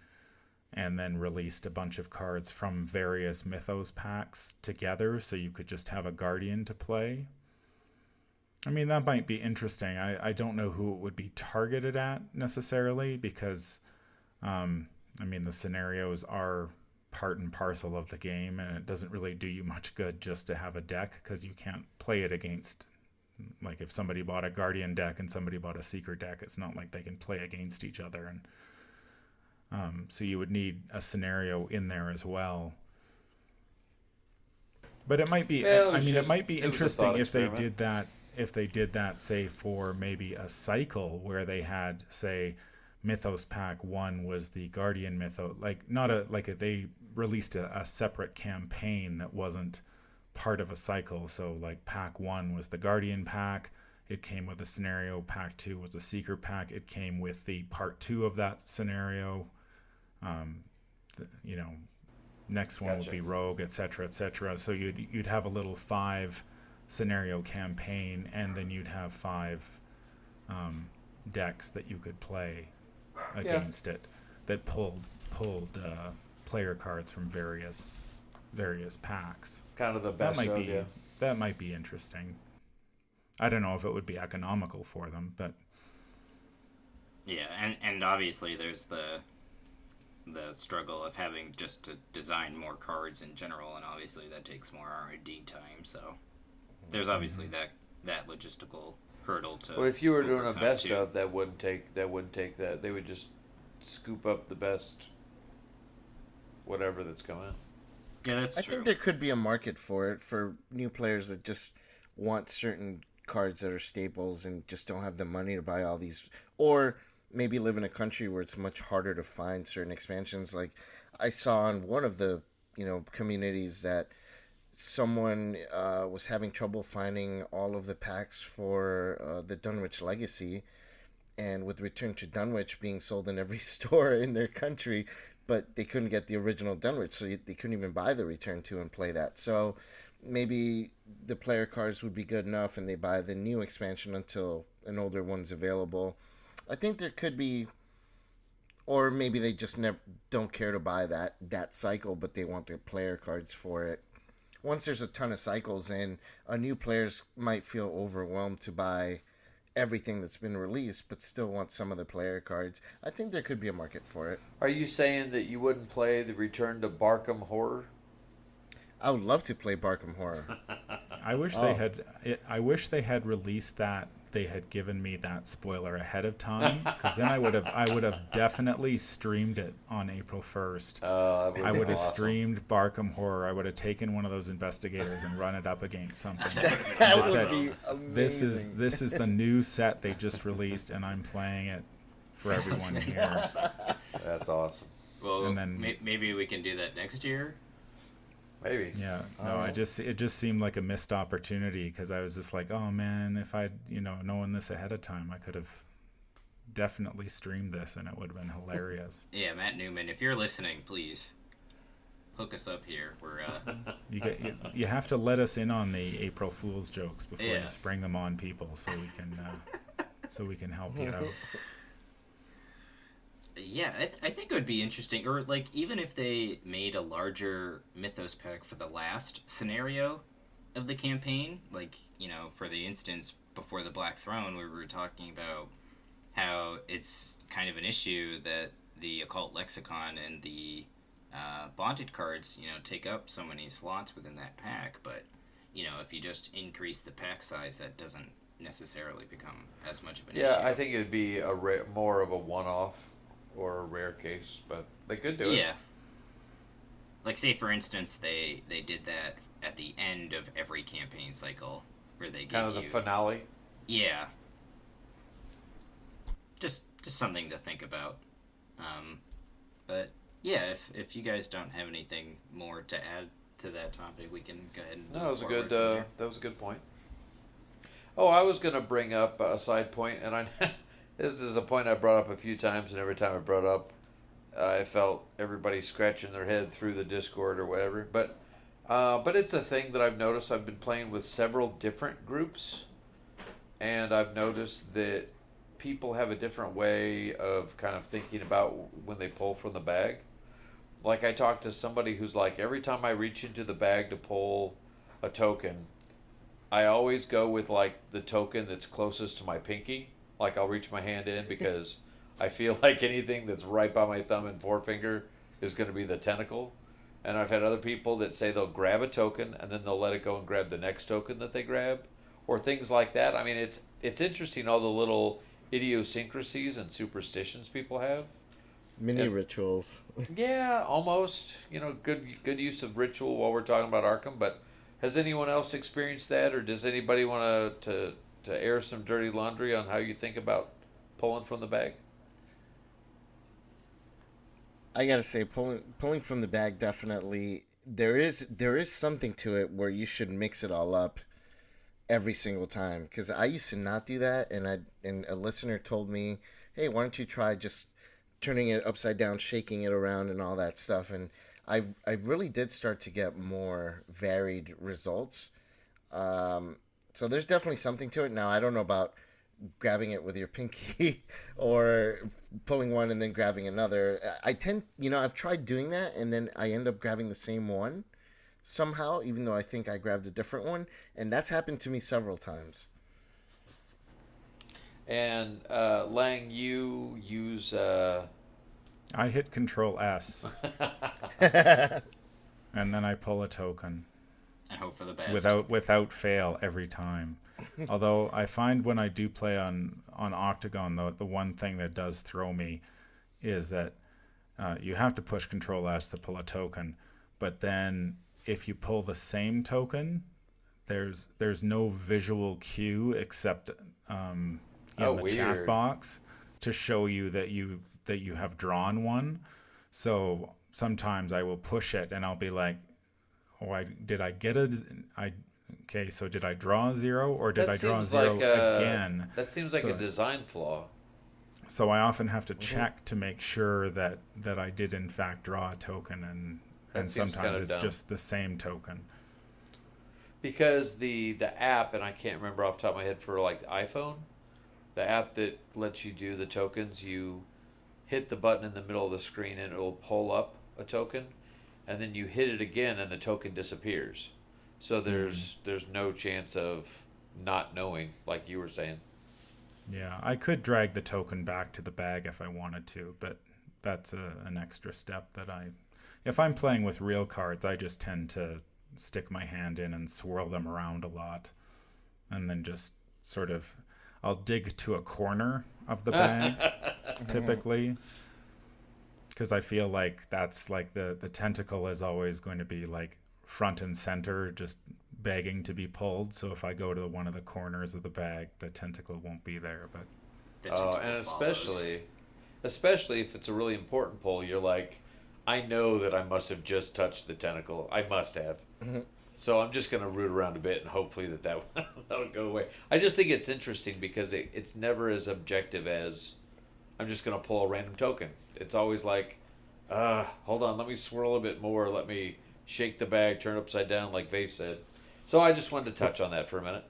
and then released a bunch of cards from various Mythos packs together, so you could just have a Guardian to play. I mean, that might be interesting. I don't know who it would be targeted at necessarily, because, the scenarios are part and parcel of the game, and it doesn't really do you much good just to have a deck, because you can't play it against like if somebody bought a Guardian deck and somebody bought a Seeker deck, it's not like they can play against each other. And so you would need a scenario in there as well. But it might be, it might be interesting if they did that, say, for maybe a cycle where they had, say, Mythos Pack 1 was the Guardian Mythos, they released a separate campaign that wasn't part of a cycle. So like Pack 1 was the Guardian Pack, it came with a scenario. Pack 2 was a Seeker Pack, it came with the part 2 of that scenario. Next one would be Rogue, etc., etc. So you'd have a little 5 scenario campaign, and then you'd have 5 decks that you could play against it that pulled player cards from various packs. Kind of the best idea. That might be interesting. I don't know if it would be economical for them, but yeah, and obviously there's the struggle of having just to design more cards in general, and obviously that takes more R&D time. So there's obviously that logistical hurdle to. Well, if you were doing a best too. of, that wouldn't take that. They would just scoop up the best, whatever that's coming out. Yeah, that's I true. think there could be a market for it for new players that just want certain cards that are staples and just don't have the money to buy all these, or maybe live in a country where it's much harder to find certain expansions. Like I saw on one of the communities that someone was having trouble finding all of the packs for the Dunwich Legacy, and with Return to Dunwich being sold in every store in their country, but they couldn't get the original Dunwich, so they couldn't even buy the Return to and play that. So maybe the player cards would be good enough and they buy the new expansion until an older one's available. I think there could be, or maybe they just don't care to buy that cycle, but they want their player cards for it. Once there's a ton of cycles in, new players might feel overwhelmed to buy everything that's been released, but still want some of the player cards. I think there could be a market for it. Are you saying that you wouldn't play the Return to Arkham Horror? I would love to play Arkham Horror. I wish they had. I wish they had released that. They had given me that spoiler ahead of time, because then I would have definitely streamed it on April 1st. I would have streamed Arkham Horror. I would have taken one of those investigators and run it up against something. That would be amazing. This is the new set they just released, and I'm playing it for everyone here. That's awesome. Well, and then, maybe we can do that next year. Maybe. Yeah. No, it just seemed like a missed opportunity, because I was just like, oh man, if I'd known this ahead of time, I could have definitely streamed this, and it would have been hilarious. Yeah, Matt Newman, if you're listening, please hook us up here. We're you have to let us in on the April Fool's jokes before you spring them on people, so we can help you out. Yeah, I think it would be interesting, or like even if they made a larger Mythos pack for the last scenario of the campaign, like, for the instance before the Black Throne, where we were talking about how it's kind of an issue that the Occult Lexicon and the Bonded cards, take up so many slots within that pack, but, if you just increase the pack size, that doesn't necessarily become as much of an issue. Yeah, I think it would be more of a one-off or a rare case, but they could do it. Yeah. Like, say, for instance, they did that at the end of every campaign cycle, where they kind of the finale. Yeah. Just something to think about. But yeah, if you guys don't have anything more to add to that topic, we can go ahead and move forward from there. That was a good point. Oh, I was going to bring up a side point, and this is a point I brought up a few times, and every time I brought it up, I felt everybody scratching their head through the Discord or whatever. But it's a thing that I've noticed. I've been playing with several different groups, and I've noticed that people have a different way of kind of thinking about when they pull from the bag. Like, I talked to somebody who's like, every time I reach into the bag to pull a token, I always go with, like, the token that's closest to my pinky. Like, I'll reach my hand in because I feel like anything that's right by my thumb and forefinger is going to be the tentacle. And I've had other people that say they'll grab a token and then they'll let it go and grab the next token that they grab. or things like that. I mean, it's interesting all the little idiosyncrasies and superstitions people have. Mini rituals. Yeah, almost. Good use of ritual while we're talking about Arkham. But has anyone else experienced that, or does anybody want to air some dirty laundry on how you think about pulling from the bag? I gotta say, pulling from the bag, definitely there is something to it where you should mix it all up every single time. Because I used to not do that, and a listener told me, "Hey, why don't you try just turning it upside down, shaking it around, and all that stuff?" And I really did start to get more varied results. So there's definitely something to it. Now I don't know about grabbing it with your pinky or pulling one and then grabbing another. I've tried doing that, and then I end up grabbing the same one somehow, even though I think I grabbed a different one, and that's happened to me several times. And Leng, you use. I hit Control S, and then I pull a token. And hope for the best. Without fail every time. Although I find when I do play on Octagon, the one thing that does throw me is that you have to push Control S to pull a token, but then if you pull the same token, there's no visual cue except in the weird. chat box to show you that you have drawn one. So sometimes I will push it and I'll be like, did I draw a 0 or did I draw a 0 again? That seems like a design flaw. So I often have to check to make sure that I did in fact draw a token, and sometimes it's just the same token. Because the app, and I can't remember off the top of my head for like the iPhone, the app that lets you do the tokens, you hit the button in the middle of the screen and it will pull up a token, and then you hit it again and the token disappears. So there's no chance of not knowing, like you were saying. Yeah, I could drag the token back to the bag if I wanted to, but that's an extra step that if I'm playing with real cards, I just tend to stick my hand in and swirl them around a lot, and then just sort of, I'll dig to a corner of the bag, typically, because I feel like that's like the tentacle is always going to be like front and center, just begging to be pulled. So if I go to one of the corners of the bag, the tentacle won't be there. But and especially if it's a really important pull, you're like, I know that I must have just touched the tentacle. I must have. Mm-hmm. So I'm just going to root around a bit and hopefully that'll go away. I just think it's interesting because it's never as objective as I'm just going to pull a random token. It's always like, hold on, let me swirl a bit more. Let me shake the bag, turn it upside down like Vase said. So I just wanted to touch on that for a minute.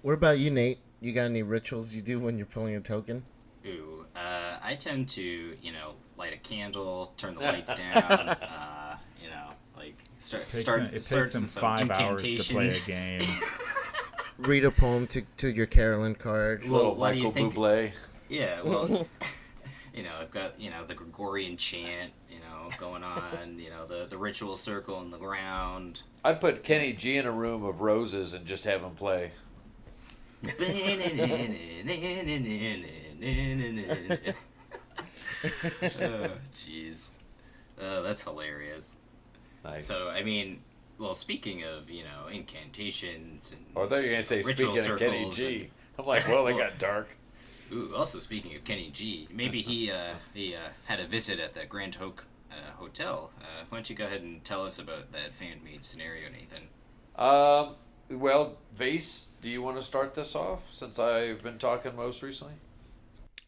What about you, Nate? You got any rituals you do when you're pulling a token? Ooh, I tend to, light a candle, turn the lights down, it takes him 5 hours to play a game. Read a poem to your Carolyn card. Little Michael Bublé. Yeah, well, I've got, the Gregorian chant, going on, the ritual circle in the ground. I'd put Kenny G in a room of roses and just have him play. Oh, jeez. That's hilarious. Nice. So, speaking of, incantations and I thought you were going to say speaking of Kenny G. I'm like, well, they got dark. Ooh, also speaking of Kenny G, maybe he had a visit at the Grand Oak Hotel. Why don't you go ahead and tell us about that fan-made scenario, Nathan? Well, Vase, do you want to start this off since I've been talking most recently?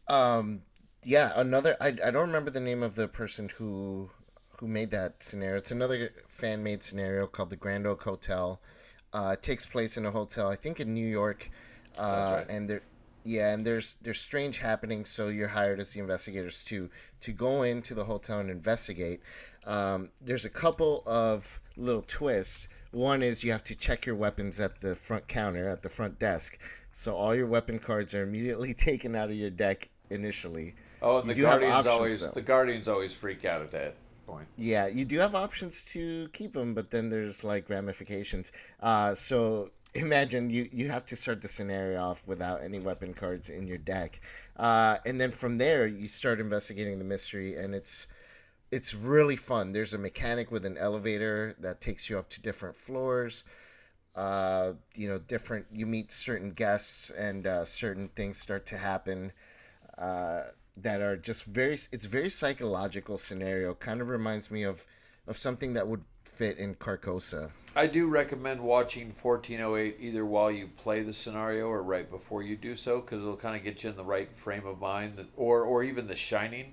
Yeah, another. I don't remember the name of the person who made that scenario. It's another fan-made scenario called the Grand Oak Hotel. It takes place in a hotel, I think in New York. That's right. And there's strange happenings. So you're hired as the investigators to go into the hotel and investigate. There's a couple of little twists. One is you have to check your weapons at the front counter, at the front desk. So all your weapon cards are immediately taken out of your deck initially. Oh, and the Guardians always freak out at that point. Yeah, you do have options to keep them, but then there's like ramifications. So imagine you have to start the scenario off without any weapon cards in your deck, and then from there you start investigating the mystery, and it's really fun. There's a mechanic with an elevator that takes you up to different floors. Different, you meet certain guests, and certain things start to happen that are just it's very psychological scenario. Kind of reminds me of something that would fit in Carcosa. I do recommend watching 1408 either while you play the scenario or right before you do so, because it'll kind of get you in the right frame of mind. Or even The Shining,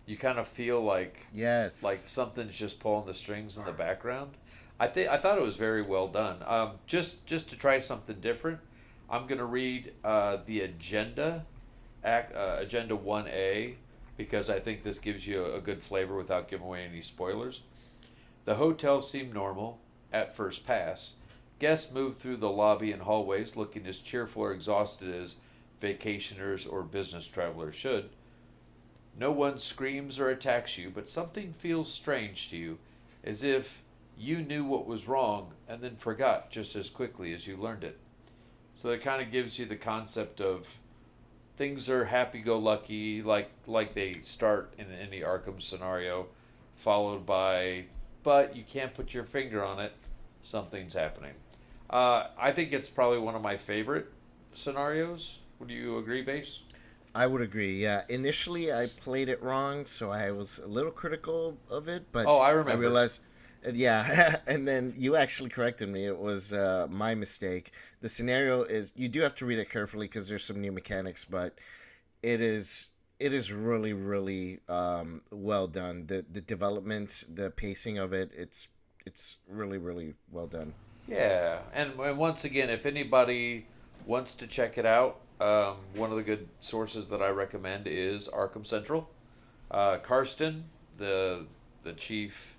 you kind of feel like Yes. something's just pulling the strings in the background. I thought it was very well done. Just to try something different, I'm gonna read the agenda, agenda 1A, because I think this gives you a good flavor without giving away any spoilers. The hotel seemed normal at first pass. Guests moved through the lobby and hallways looking as cheerful or exhausted as vacationers or business travelers should. No one screams or attacks you, but something feels strange to you, as if you knew what was wrong and then forgot just as quickly as you learned it. So it kind of gives you the concept of things are happy-go-lucky, like they start in any Arkham scenario, followed by, but you can't put your finger on it, something's happening. I think it's probably one of my favorite scenarios. Would you agree, Vase? I would agree. Yeah. Initially, I played it wrong, so I was a little critical of it. But Oh, I remember. I realized, yeah. And then you actually corrected me. It was my mistake. The scenario is you do have to read it carefully because there's some new mechanics, but it is really really well done. The development, the pacing of it, it's really really well done. Yeah, and once again, if anybody wants to check it out, one of the good sources that I recommend is Arkham Central. Karsten, the chief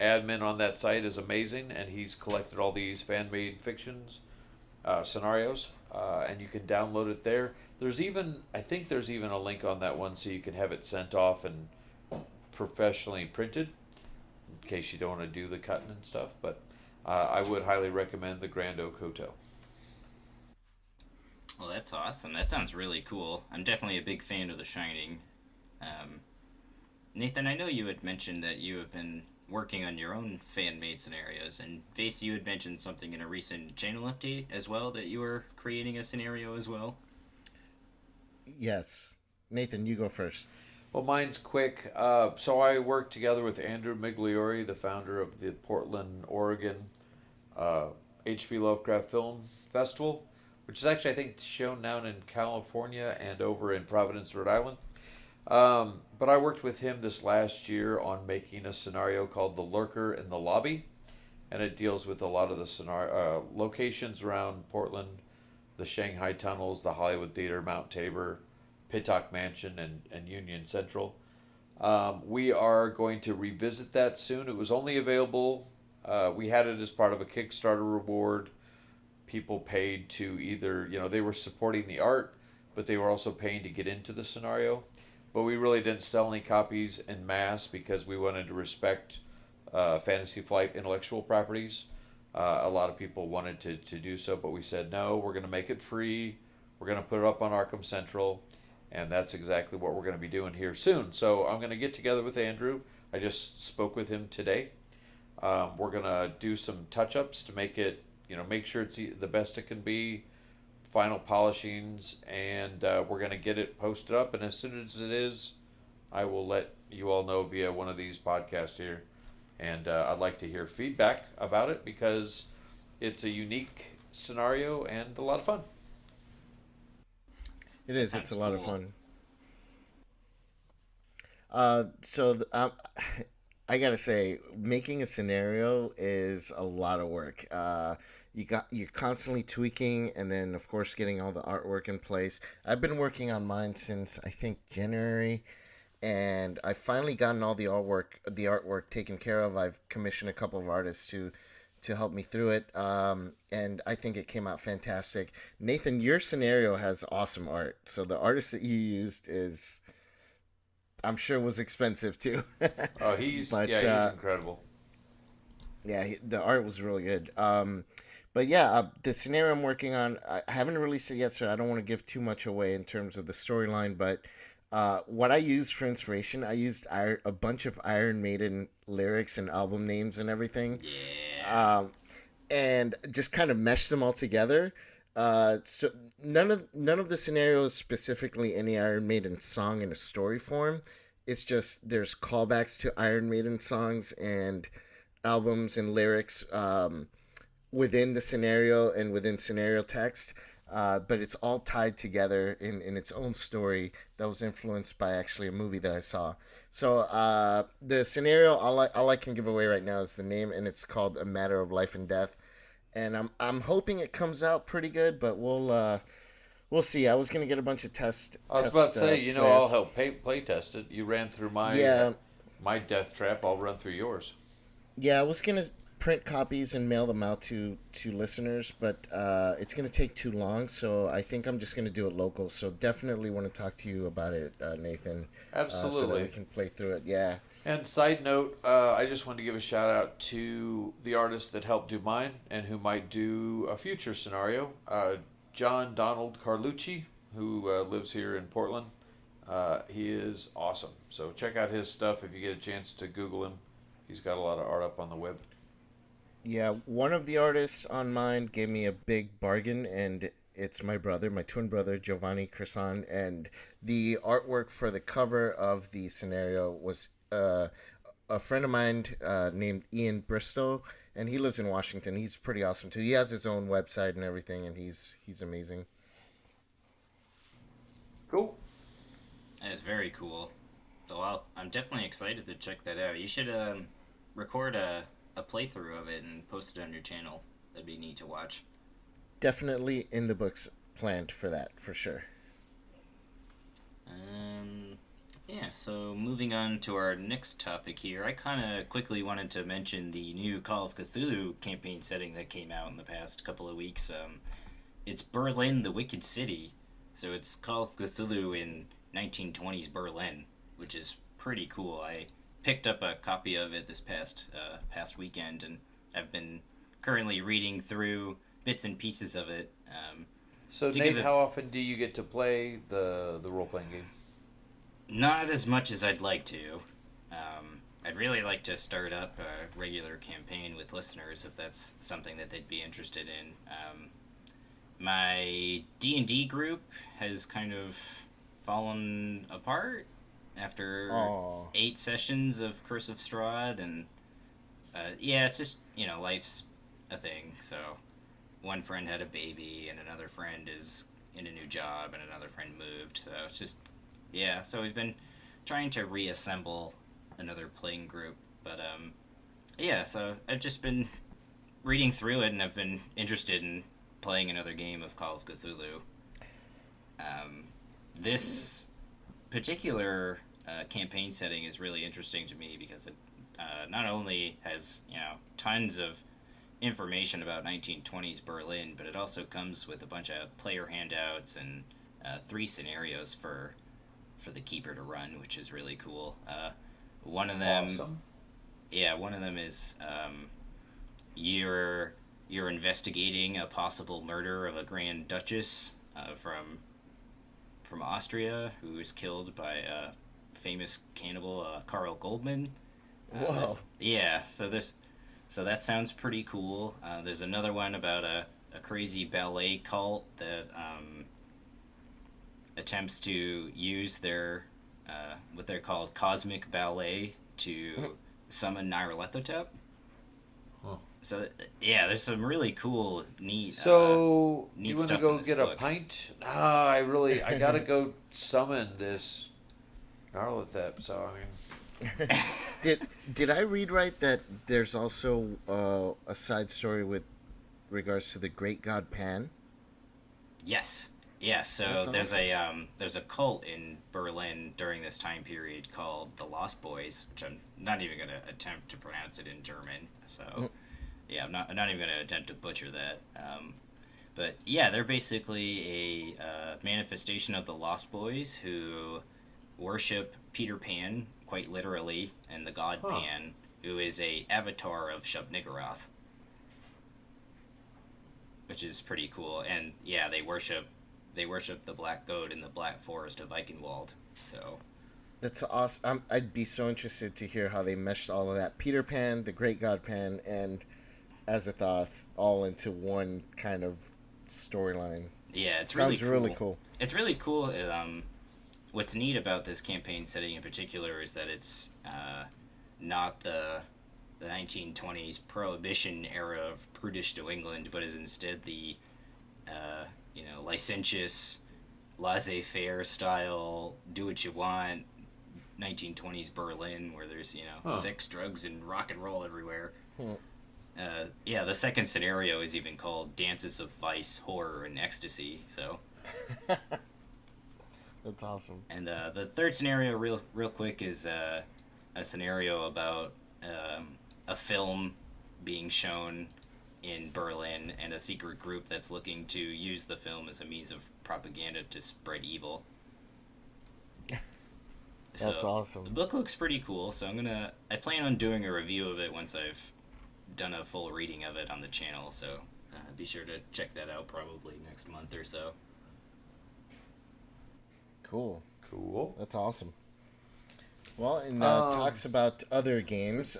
admin on that site, is amazing, and he's collected all these fan made fictions scenarios, and you can download it there. I think there's even a link on that one so you can have it sent off and professionally printed in case you don't want to do the cutting and stuff. But I would highly recommend the Grand Oak Hotel. Well, that's awesome. That sounds really cool. I'm definitely a big fan of The Shining. Um, Nathan, I know you had mentioned that you have been working on your own fan-made scenarios, and Vase, you had mentioned something in a recent channel update as well, that you were creating a scenario as well. Yes, Nathan, you go first. Well, mine's quick. So I worked together with Andrew Migliori, the founder of the Portland, Oregon H.P. Lovecraft Film Festival, which is actually, I think, shown down in California and over in Providence, Rhode Island. But I worked with him this last year on making a scenario called The Lurker in the Lobby, and it deals with a lot of the scenario locations around Portland, the Shanghai Tunnels, the Hollywood Theater, Mount Tabor, Pittock Mansion, and Union Central. We are going to revisit that soon. It was only available, we had it as part of a Kickstarter reward. People paid to either, they were supporting the art, but they were also paying to get into the scenario. But we really didn't sell any copies en masse because we wanted to respect Fantasy Flight intellectual properties. A lot of people wanted to do so, but we said, no, we're going to make it free. We're going to put it up on Arkham Central, and that's exactly what we're going to be doing here soon. So I'm going to get together with Andrew. I just spoke with him today. We're going to do some touch-ups to make it, make sure it's the best it can be, final polishings, and we're going to get it posted up. And as soon as it is, I will let you all know via one of these podcasts here. And I'd like to hear feedback about it because it's a unique scenario and a lot of fun. It is. That's It's a lot of cool. fun. I gotta say, making a scenario is a lot of work. You're constantly tweaking, and then of course getting all the artwork in place. I've been working on mine since I think January, and I've finally gotten all the artwork taken care of. I've commissioned a couple of artists to help me through it, and I think it came out fantastic. Nathan, your scenario has awesome art, so the artist that you used is, I'm sure, was expensive too. Oh, he's But incredible. yeah, the art was really good. But yeah, the scenario I'm working on, I haven't released it yet, so I don't want to give too much away in terms of the storyline. But what I used for inspiration, I used a bunch of Iron Maiden lyrics and album names and everything. Yeah. And just kind of meshed them all together. So none of the scenarios specifically any Iron Maiden song in a story form. It's just there's callbacks to Iron Maiden songs and albums and lyrics within the scenario and within scenario text. But it's all tied together in its own story that was influenced by actually a movie that I saw. So the scenario, all I can give away right now is the name, and it's called A Matter of Life and Death. And I'm hoping it comes out pretty good, but we'll see. I was gonna get a bunch of I was about to say, players. I'll help play test it. You ran through my Yeah, my death trap. I'll run through yours. yeah. I was gonna print copies and mail them out to listeners, but it's gonna take too long. So I think I'm just gonna do it local. So definitely want to talk to you about it, Nathan. So that Absolutely. we can play through it. Yeah. And side note, I just want to give a shout out to the artist that helped do mine and who might do a future scenario. John Donald Carlucci, who lives here in Portland. He is awesome. So check out his stuff if you get a chance to Google him. He's got a lot of art up on the web. Yeah, one of the artists on mine gave me a big bargain, and it's my brother, my twin brother, Giovanni Cresson. And the artwork for the cover of the scenario was a friend of mine named Ian Bristow, and he lives in Washington. He's pretty awesome too. He has his own website and everything, and he's amazing. Cool. That is very cool. So I'm definitely excited to check that out. You should record a playthrough of it and post it on your channel. That'd be neat to watch. Definitely in the books planned for that, for sure. Yeah, so moving on to our next topic here, I kind of quickly wanted to mention the new Call of Cthulhu campaign setting that came out in the past couple of weeks. It's Berlin, the Wicked City, so it's Call of Cthulhu in 1920s Berlin, which is pretty cool. I picked up a copy of it this past weekend, and I've been currently reading through bits and pieces of it. So To Nate, give it- how often do you get to play the role playing game? Not as much as I'd like to. I'd really like to start up a regular campaign with listeners if that's something that they'd be interested in. My D&D group has kind of fallen apart after Aw. 8 sessions of Curse of Strahd, and yeah, it's just, life's a thing. So one friend had a baby, and another friend is in a new job, and another friend moved. So it's just, yeah. So we've been trying to reassemble another playing group, but yeah. So I've just been reading through it, and I've been interested in playing another game of Call of Cthulhu. This particular campaign setting is really interesting to me because it not only has tons of information about 1920s Berlin, but it also comes with a bunch of player handouts and 3 scenarios for the keeper to run, which is really cool. One of them, Awesome. yeah, one of them is you're investigating a possible murder of a Grand Duchess from Austria, who was killed by a famous cannibal, Karl Goldman. Whoa. Yeah, so that sounds pretty cool. There's another one about a crazy ballet cult that attempts to use their what they're called cosmic ballet to summon Nyarlathotep. Huh. So yeah, there's some really cool, neat. So neat you want to stuff in go this get a book. pint? I gotta go summon this Nyarlathotep. So I mean, Did I read right that there's also a side story with regards to the great god Pan? Yes. Yeah, so That's there's a cult in Berlin during this time period called the Lost Boys, which I'm not even gonna attempt to pronounce it in German. So yeah, I'm not even gonna attempt to butcher that. But yeah, they're basically a manifestation of the Lost Boys who worship Peter Pan quite literally, and the god Pan, who is a avatar of Shub-Niggurath. which is pretty cool. And yeah, they worship the black goat in the black forest of Eichenwald. So That's awesome. I'd be so interested to hear how they meshed all of that. Peter Pan, the Great God Pan, and Azathoth all into one kind of storyline. yeah, it's Sounds really really cool. It's really cool. What's neat about this campaign setting in particular is that it's not the 1920s Prohibition era of prudish New England, but is instead the licentious, laissez-faire style, do-what-you-want 1920s Berlin, where there's sex, drugs, and rock and roll everywhere. Yeah, the second scenario is even called Dances of Vice, Horror, and Ecstasy. So. That's awesome. And the third scenario, real quick, is a scenario about a film being shown in Berlin and a secret group that's looking to use the film as a means of propaganda to spread evil. That's awesome. The book looks pretty cool, so I plan on doing a review of it once I've done a full reading of it on the channel, so be sure to check that out probably next month or so. Cool. That's awesome. Well, and talks about other games.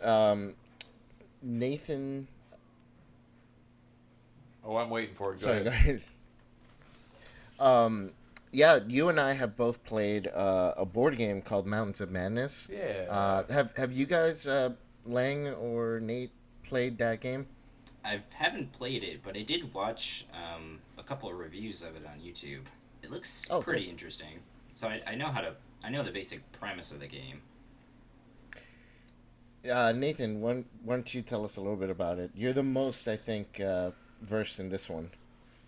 Nathan. Oh, I'm waiting for it. Go Sorry, ahead. go ahead. Yeah, you and I have both played a board game called Mountains of Madness. Yeah. Have you guys, Leng or Nate, played that game? I haven't played it, but I did watch a couple of reviews of it on YouTube. It looks pretty cool. interesting. So I know the basic premise of the game. Nathan, why don't you tell us a little bit about it? You're the most, I think, versed in this one.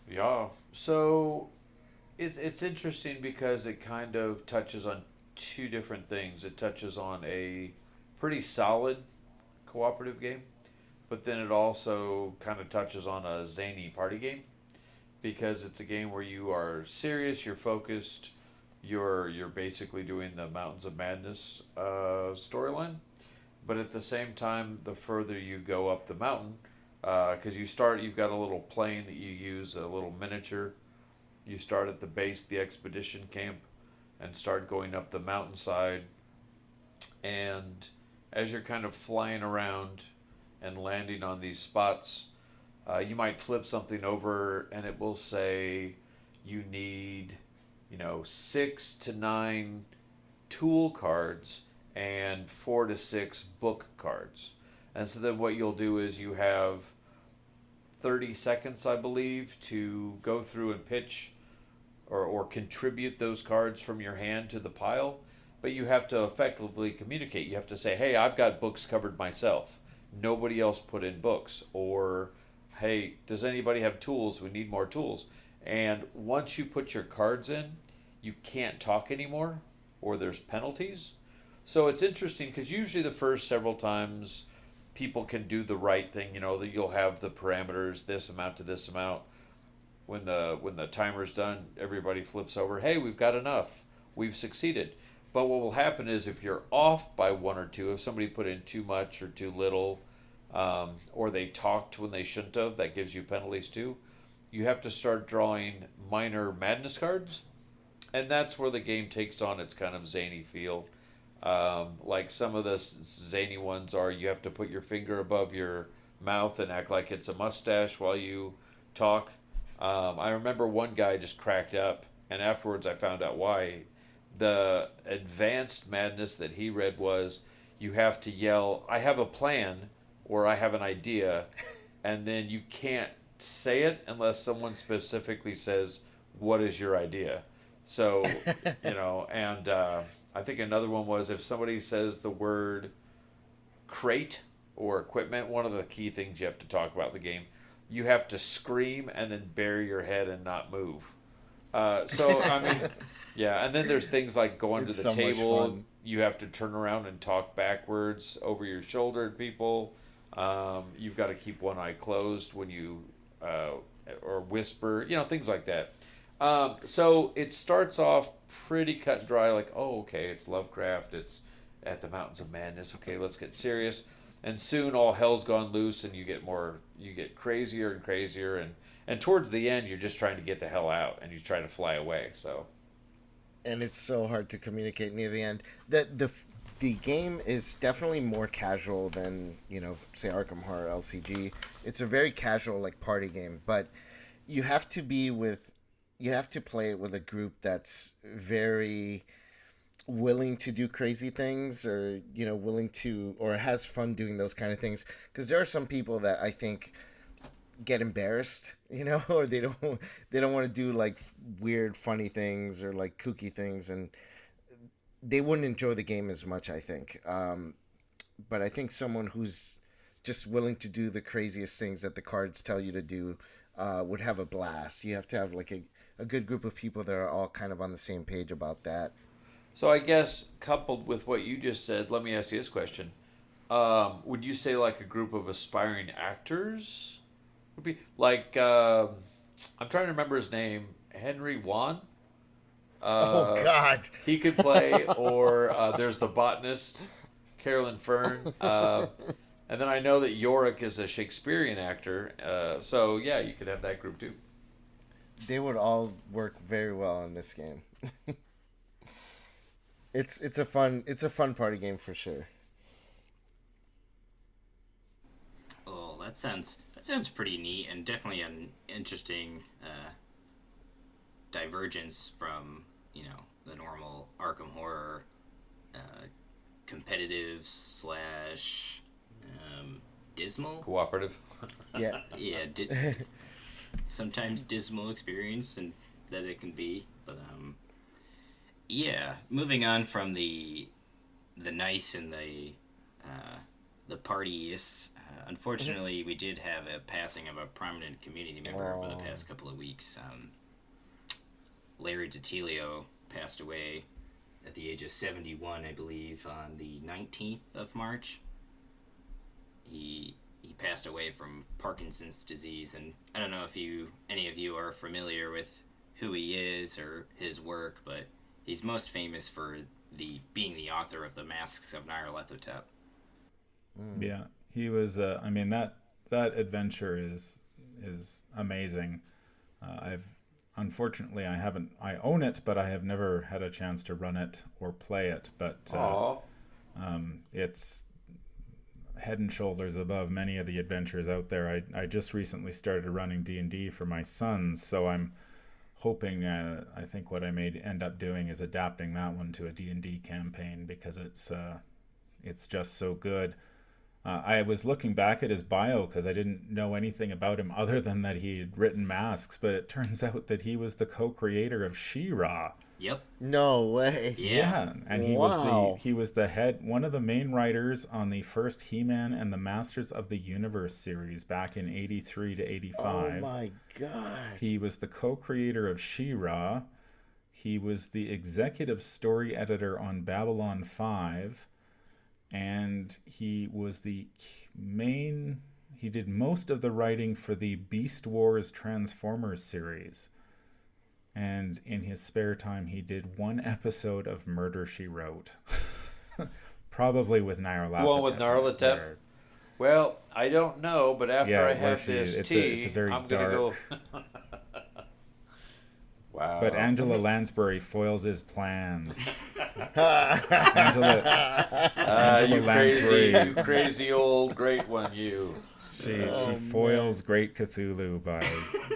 Yeah. So it's interesting because it kind of touches on two different things. It touches on a pretty solid cooperative game, but then it also kind of touches on a zany party game because it's a game where you are serious, you're focused, you're basically doing the Mountains of Madness storyline, but at the same time, the further you go up the mountain, because you've got a little plane that you use, a little miniature. You start at the base of the expedition camp and start going up the mountainside. And as you're kind of flying around and landing on these spots, you might flip something over and it will say you need, 6 to 9 tool cards and 4 to 6 book cards. And so then what you'll do is you have 30 seconds, I believe, to go through and pitch or contribute those cards from your hand to the pile. But you have to effectively communicate. You have to say, hey, I've got books covered myself. Nobody else put in books. Or, hey, does anybody have tools? We need more tools. And once you put your cards in, you can't talk anymore or there's penalties. So it's interesting because usually the first several times people can do the right thing, that you'll have the parameters, this amount to this amount. When the timer's done, everybody flips over, hey, we've got enough. We've succeeded. But what will happen is if you're off by one or two, if somebody put in too much or too little, or they talked when they shouldn't have, that gives you penalties too. You have to start drawing minor madness cards, and that's where the game takes on its kind of zany feel. Like some of the zany ones are you have to put your finger above your mouth and act like it's a mustache while you talk. I remember one guy just cracked up, and afterwards I found out why. The advanced madness that he read was you have to yell, I have a plan, or I have an idea, and then you can't say it unless someone specifically says, what is your idea? So, and I think another one was if somebody says the word crate or equipment, one of the key things you have to talk about in the game, you have to scream and then bury your head and not move. Yeah, and then there's things like going to the table. You have to turn around and talk backwards over your shoulder at people. You've got to keep one eye closed when you, or whisper, things like that. So it starts off pretty cut and dry, like, oh, okay, it's Lovecraft, it's at the Mountains of Madness, okay, let's get serious. And soon all hell's gone loose and you get crazier and crazier. And And towards the end, you're just trying to get the hell out, and you try to fly away. So, And it's so hard to communicate near the end. The game is definitely more casual than, say Arkham Horror LCG. It's a very casual like party game, but you have to play it with a group that's very willing to do crazy things, or willing to, or has fun doing those kind of things, because there are some people that I think get embarrassed, or they don't want to do like weird funny things or like kooky things, and they wouldn't enjoy the game as much, I think. But I think someone who's just willing to do the craziest things that the cards tell you to do would have a blast. You have to have like a good group of people that are all kind of on the same page about that. so I guess coupled with what you just said, let me ask you this question: would you say like a group of aspiring actors would be like? I'm trying to remember his name. Henry Wan. Oh God! He could play, or there's the botanist, Carolyn Fern, and then I know that Yorick is a Shakespearean actor. So yeah, you could have that group too. They would all work very well in this game. It's a fun party game for sure. Oh, that sounds pretty neat, and definitely an interesting divergence from the normal Arkham Horror competitive slash dismal, Cooperative. Yeah. yeah, sometimes dismal experience and that it can be, but yeah. Moving on from the nice and the parties. Unfortunately, we did have a passing of a prominent community member over the past couple of weeks. Larry Ditillio passed away at the age of 71, I believe, on the 19th of March. He passed away from Parkinson's disease, and I don't know if any of you are familiar with who he is or his work, but he's most famous for being the author of the Masks of Nyarlathotep. Yeah, he was. That adventure is amazing. Unfortunately, I own it, but I have never had a chance to run it or play it. But it's head and shoulders above many of the adventures out there. I just recently started running D&D for my sons, so I'm hoping, I think what I may end up doing is adapting that one to a D&D campaign, because it's just so good. I was looking back at his bio because I didn't know anything about him other than that he had written Masks, but it turns out that he was the co-creator of She-Ra. Yep. No way. Yeah, and he was the head, one of the main writers on the first He-Man and the Masters of the Universe series back in 83 to 85. Oh my God. He was the co-creator of She-Ra. He was the executive story editor on Babylon 5. And he did most of the writing for the Beast Wars Transformers series. And in his spare time, he did one episode of Murder, She Wrote. Probably with Nyarlathotep. One with Nyarlathotep? Well, I don't know, but after I have this tea, I'm going to go... Wow. But Angela Lansbury foils his plans. You crazy old great one, you. She foils Great Cthulhu by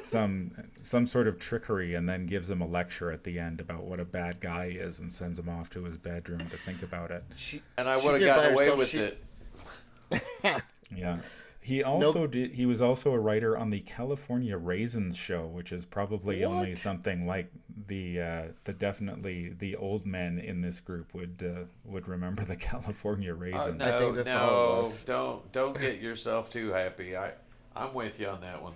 some sort of trickery, and then gives him a lecture at the end about what a bad guy he is, and sends him off to his bedroom to think about it. And I would have gotten away with it. Yeah. He was also a writer on the California Raisins show, which is probably only something like definitely the old men in this group would remember the California Raisins. I think that's all it was. Don't get yourself too happy. I'm with you on that one.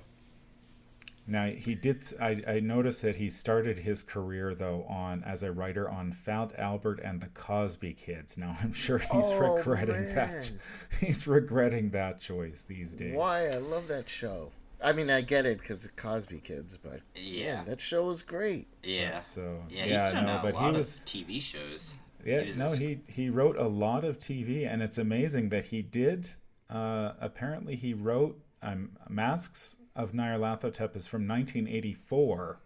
Now he did. I noticed that he started his career though as a writer on Fat Albert and the Cosby Kids. Now I'm sure he's regretting that. He's regretting that choice these days. Why? I love that show. I mean, I get it because of Cosby Kids, but man, that show was great. Yeah. He's done a lot of TV shows. Yeah, he wrote a lot of TV, and it's amazing that he did. Apparently, he wrote Masks of Nyarlathotep is from 1984.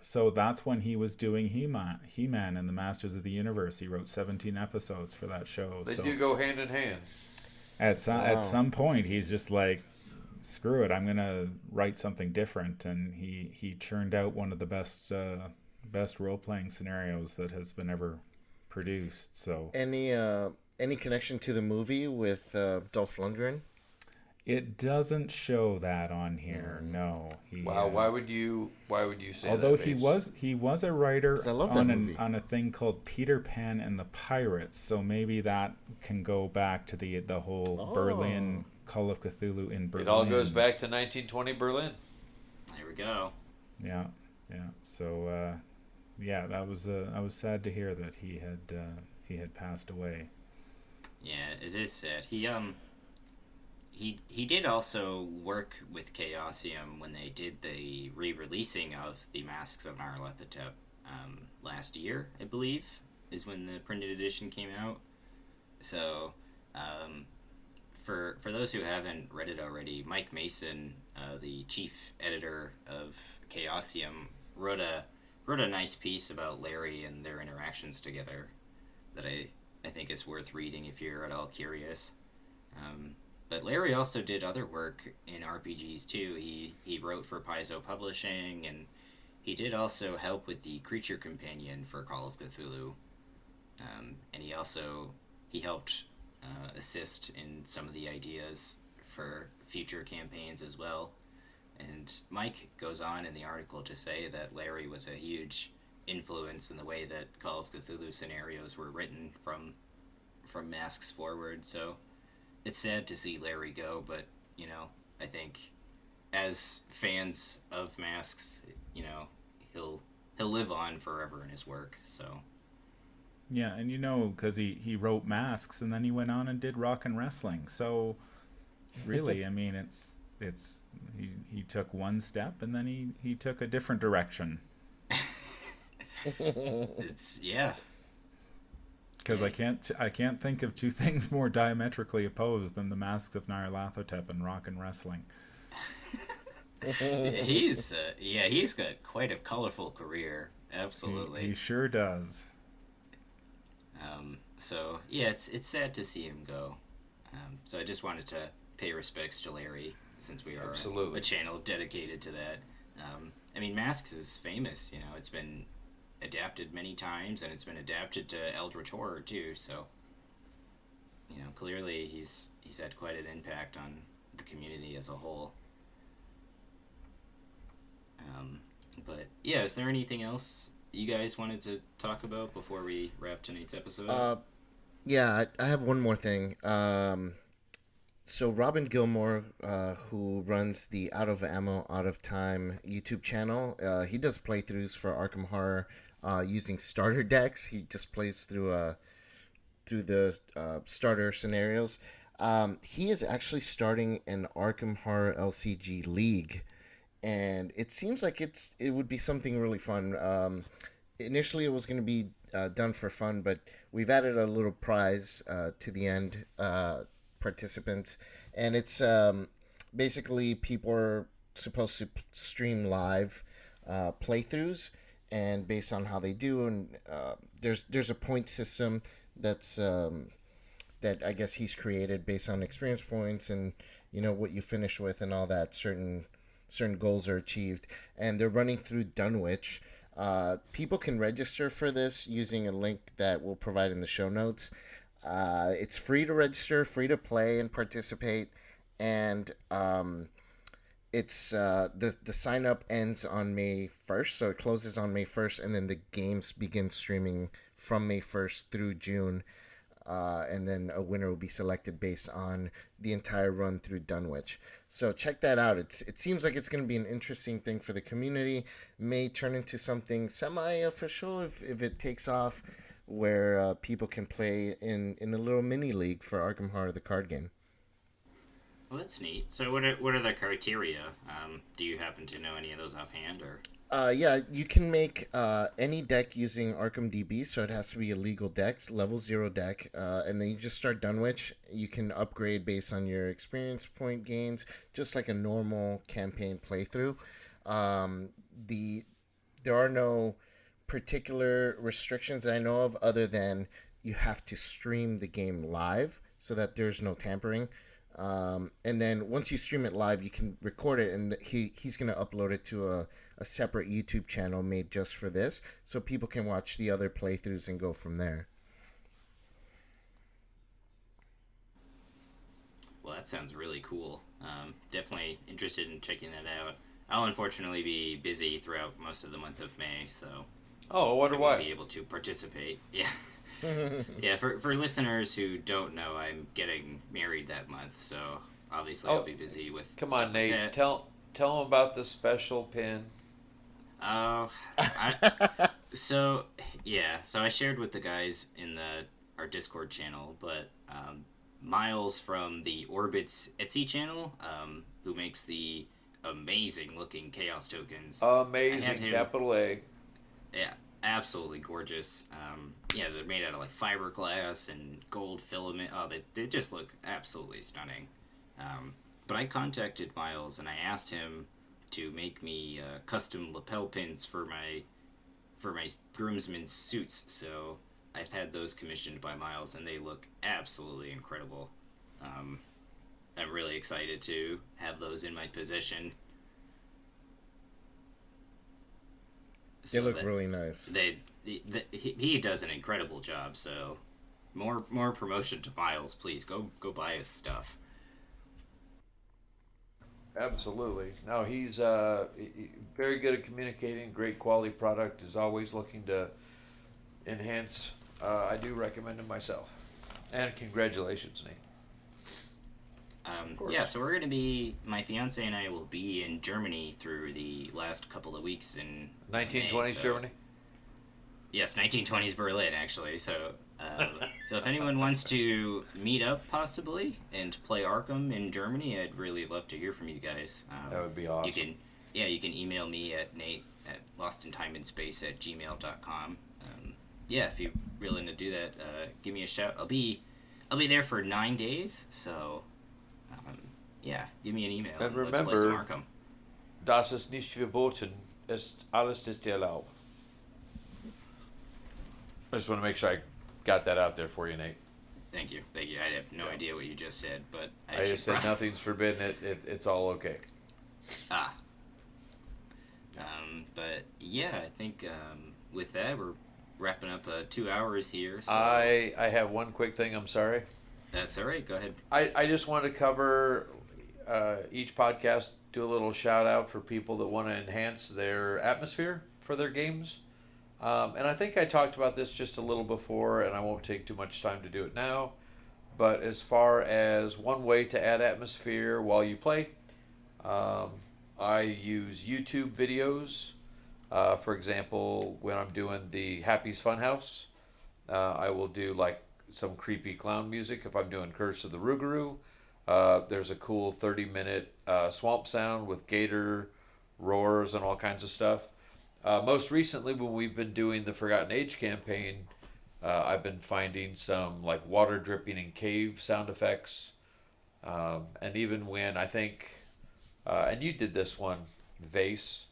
So that's when he was doing He-Man and the Masters of the Universe. He wrote 17 episodes for that show. They so do go hand in hand. at some point, he's just like, screw it, I'm going to write something different. And he churned out one of the best role-playing scenarios that has been ever produced. So any connection to the movie with Dolph Lundgren? it doesn't show that on here. No. Wow, why would you say although that? he was a writer 'Cause I love that movie. on a thing called Peter Pan and the Pirates, so maybe that can go back to the whole Berlin Call of Cthulhu in Berlin. It all goes back to 1920 Berlin. There we go. Yeah. So that was I was sad to hear that he had passed away. Yeah, it is sad. He did also work with Chaosium when they did the re-releasing of the Masks of Nyarlathotep last year, I believe, is when the printed edition came out. So, for those who haven't read it already, Mike Mason, the chief editor of Chaosium, wrote a nice piece about Larry and their interactions together that I think is worth reading if you're at all curious. But Larry also did other work in RPGs too. He wrote for Paizo Publishing, and he did also help with the Creature Companion for Call of Cthulhu. And he helped assist in some of the ideas for future campaigns as well. And Mike goes on in the article to say that Larry was a huge influence in the way that Call of Cthulhu scenarios were written from Masks forward. So it's sad to see Larry go, but I think as fans of Masks, he'll live on forever in his work. So Yeah, and because he wrote Masks and then he went on and did Rock and Wrestling. So really, I mean, it's he took one step and then he took a different direction. it's Because I can't think of two things more diametrically opposed than the Masks of Nyarlathotep and Rock and Wrestling. He's got quite a colorful career. Absolutely, he sure does. So yeah, it's sad to see him go. So I just wanted to pay respects to Larry, since we are a channel dedicated to that. I mean, Masks is famous. It's been adapted many times, and it's been adapted to Eldritch Horror too. So clearly he's had quite an impact on the community as a whole. But yeah, is there anything else you guys wanted to talk about before we wrap tonight's episode? Yeah, I have one more thing. So Robin Gilmore, who runs the Out of Ammo, Out of Time YouTube channel, he does playthroughs for Arkham Horror using starter decks. He just plays through the starter scenarios. He is actually starting an Arkham Horror LCG League, and it seems like it would be something really fun. Initially, it was going to be done for fun, but we've added a little prize to the end. Participants, and it's basically people are supposed to stream live playthroughs, and based on how they do, and there's a point system that's that I guess he's created based on experience points and what you finish with and all that. Certain goals are achieved, and they're running through Dunwich. People can register for this using a link that we'll provide in the show notes. It's free to register, free to play and participate, and it's the sign up ends on May 1st, so it closes on May 1st, and then the games begin streaming from May 1st through June, and then a winner will be selected based on the entire run through Dunwich. So check that out. It seems like it's going to be an interesting thing for the community. May turn into something semi-official if it takes off, where people can play in a little mini league for Arkham Horror, the card game. Well, that's neat. So what are the criteria? Do you happen to know any of those offhand, or? Yeah, you can make any deck using Arkham DB, so it has to be a legal deck, level 0 deck, and then you just start Dunwich. You can upgrade based on your experience point gains, just like a normal campaign playthrough. Um, the There are no particular restrictions that I know of, other than you have to stream the game live so that there's no tampering. And then once you stream it live, you can record it, and he's going to upload it to a separate YouTube channel made just for this, so people can watch the other playthroughs and go from there. Well, that sounds really cool. Definitely interested in checking that out. I'll unfortunately be busy throughout most of the month of May, so Oh, I wonder I won't why. be able to participate. Yeah. Yeah, for listeners who don't know, I'm getting married that month, so obviously I'll Oh, be busy with come stuff on, like Nate. that. Tell them about the special pin. Oh, so yeah, so I shared with the guys in our Discord channel, but Miles from the Aurbits Etsy channel, who makes the amazing looking chaos tokens. I had Amazing, him. capital A. Yeah, absolutely gorgeous. Yeah, they're made out of like fiberglass and gold filament. Oh, they just look absolutely stunning. But I contacted Miles and I asked him to make me custom lapel pins for my groomsmen's suits. So I've had those commissioned by Miles and they look absolutely incredible. Um, I'm really excited to have those in my possession. They So look that really nice. he does an incredible job. So more promotion to Miles, please go buy his stuff. Absolutely. No, he's very good at communicating. Great quality product. Is always looking to enhance. I do recommend him myself. And congratulations, Nate. Yeah, so we're gonna be my fiance and I will be in Germany through the last couple of weeks in May, 1920s so- Germany. Yes, 1920s Berlin actually. So if anyone wants to meet up possibly and play Arkham in Germany, I'd really love to hear from you guys. That would be awesome. You can email me at Nate at lostintimeandspace@gmail.com. Yeah, if you're willing to do that, give me a shout. I'll be there for 9 days, so yeah, give me an email. And let's play some remember, Arkham. Das ist nicht verboten, ist alles ist erlaubt. I just want to make sure I got that out there for you, Nate. Thank you. I have no idea what you just said, but I just said nothing's forbidden. It's all okay. Ah. But yeah, I think with that we're wrapping up 2 hours here. So I have one quick thing. I'm sorry. that's all right. Go ahead. I just want to cover each podcast, do a little shout out for people that want to enhance their atmosphere for their games. And I think I talked about this just a little before, and I won't take too much time to do it now. But as far as one way to add atmosphere while you play, I use YouTube videos. For example, when I'm doing the Happy's Funhouse, I will do like some creepy clown music. If I'm doing Curse of the Rougarou, there's a cool 30-minute swamp sound with gator roars and all kinds of stuff. Most recently, when we've been doing the Forgotten Age campaign, I've been finding some like water dripping in cave sound effects. And even when I think, and you did this one, Vase,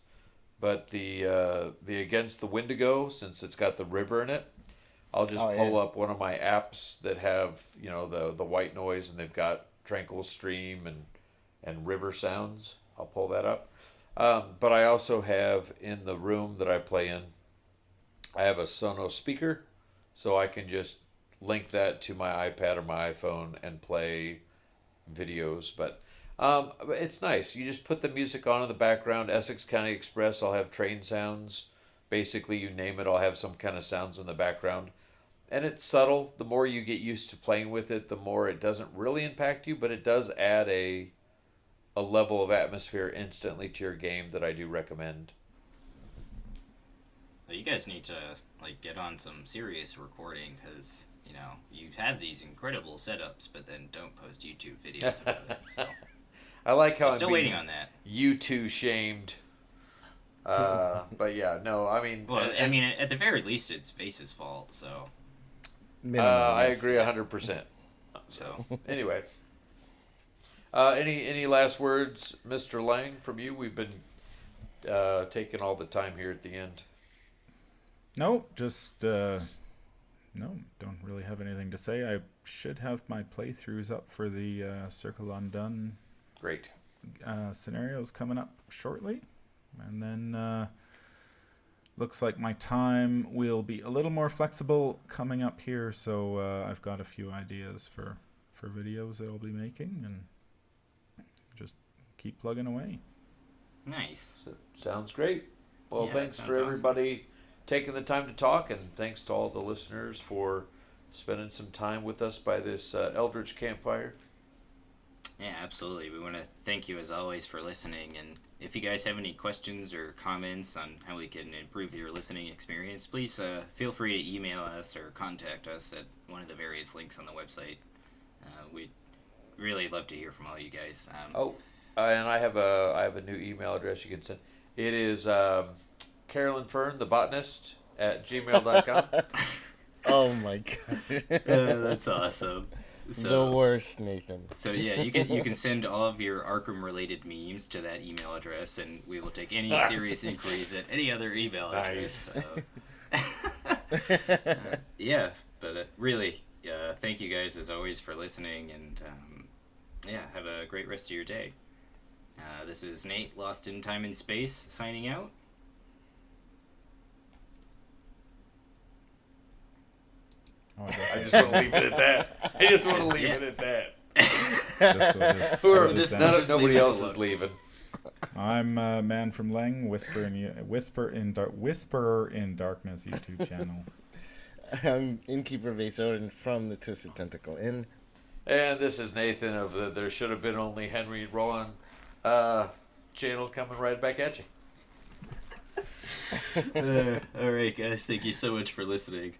but the Against the Wendigo, since it's got the river in it, I'll just pull up one of my apps that have, the white noise, and they've got tranquil stream and river sounds. I'll pull that up. But I also have in the room that I play in, I have a Sonos speaker, so I can just link that to my iPad or my iPhone and play videos. But it's nice. You just put the music on in the background. Essex County Express, I'll have train sounds. Basically, you name it, I'll have some kind of sounds in the background. And it's subtle. The more you get used to playing with it, the more it doesn't really impact you, but it does add a level of atmosphere instantly to your game that I do recommend. Well, you guys need to get on some serious recording because you have these incredible setups, but then don't post YouTube videos about it. So I like how so I'm still being waiting on that. YouTube shamed. But yeah, no, I mean, Well, I mean, at the very least, it's Vase's fault. So, I agree 100%. so Anyway, any last words, Mr. Leng, from you? We've been taking all the time here at the end. No, just no, don't really have anything to say. I should have my playthroughs up for the Circle Undone Great. scenarios coming up shortly, and then looks like my time will be a little more flexible coming up here. So I've got a few ideas for videos that I'll be making, and just keep plugging away. nice. So, sounds great. Well, Yeah, thanks that for sounds everybody taking the time to talk, and thanks to all the listeners for spending some time with us by this Eldritch campfire. Yeah, absolutely. We want to thank you as always for listening. And if you guys have any questions or comments on how we can improve your listening experience, please feel free to email us or contact us at one of the various links on the website. We'd really love to hear from all you guys. And I have a new email address you can send. It is Carolyn Fern, the botanist, at gmail.com. Oh my god. That's awesome. So, The worst, Nathan. So yeah, you can send all of your Arkham related memes to that email address, and we will take any serious inquiries at any other email address. Yeah, but really, thank you guys as always for listening, and yeah, have a great rest of your day. This is Nate, Lost in Time and Space, signing out. Oh, I just want to leave it at that. I just want to leave it at that. Nobody else is leaving. I'm Man from Leng, Whisperer in Darkness YouTube channel. I'm Innkeeper Vase Odin from the Twisted Tentacle Inn. And this is Nathan of the There Should Have Been Only Henry Wan channel, coming right back at you. All right, guys, thank you so much for listening.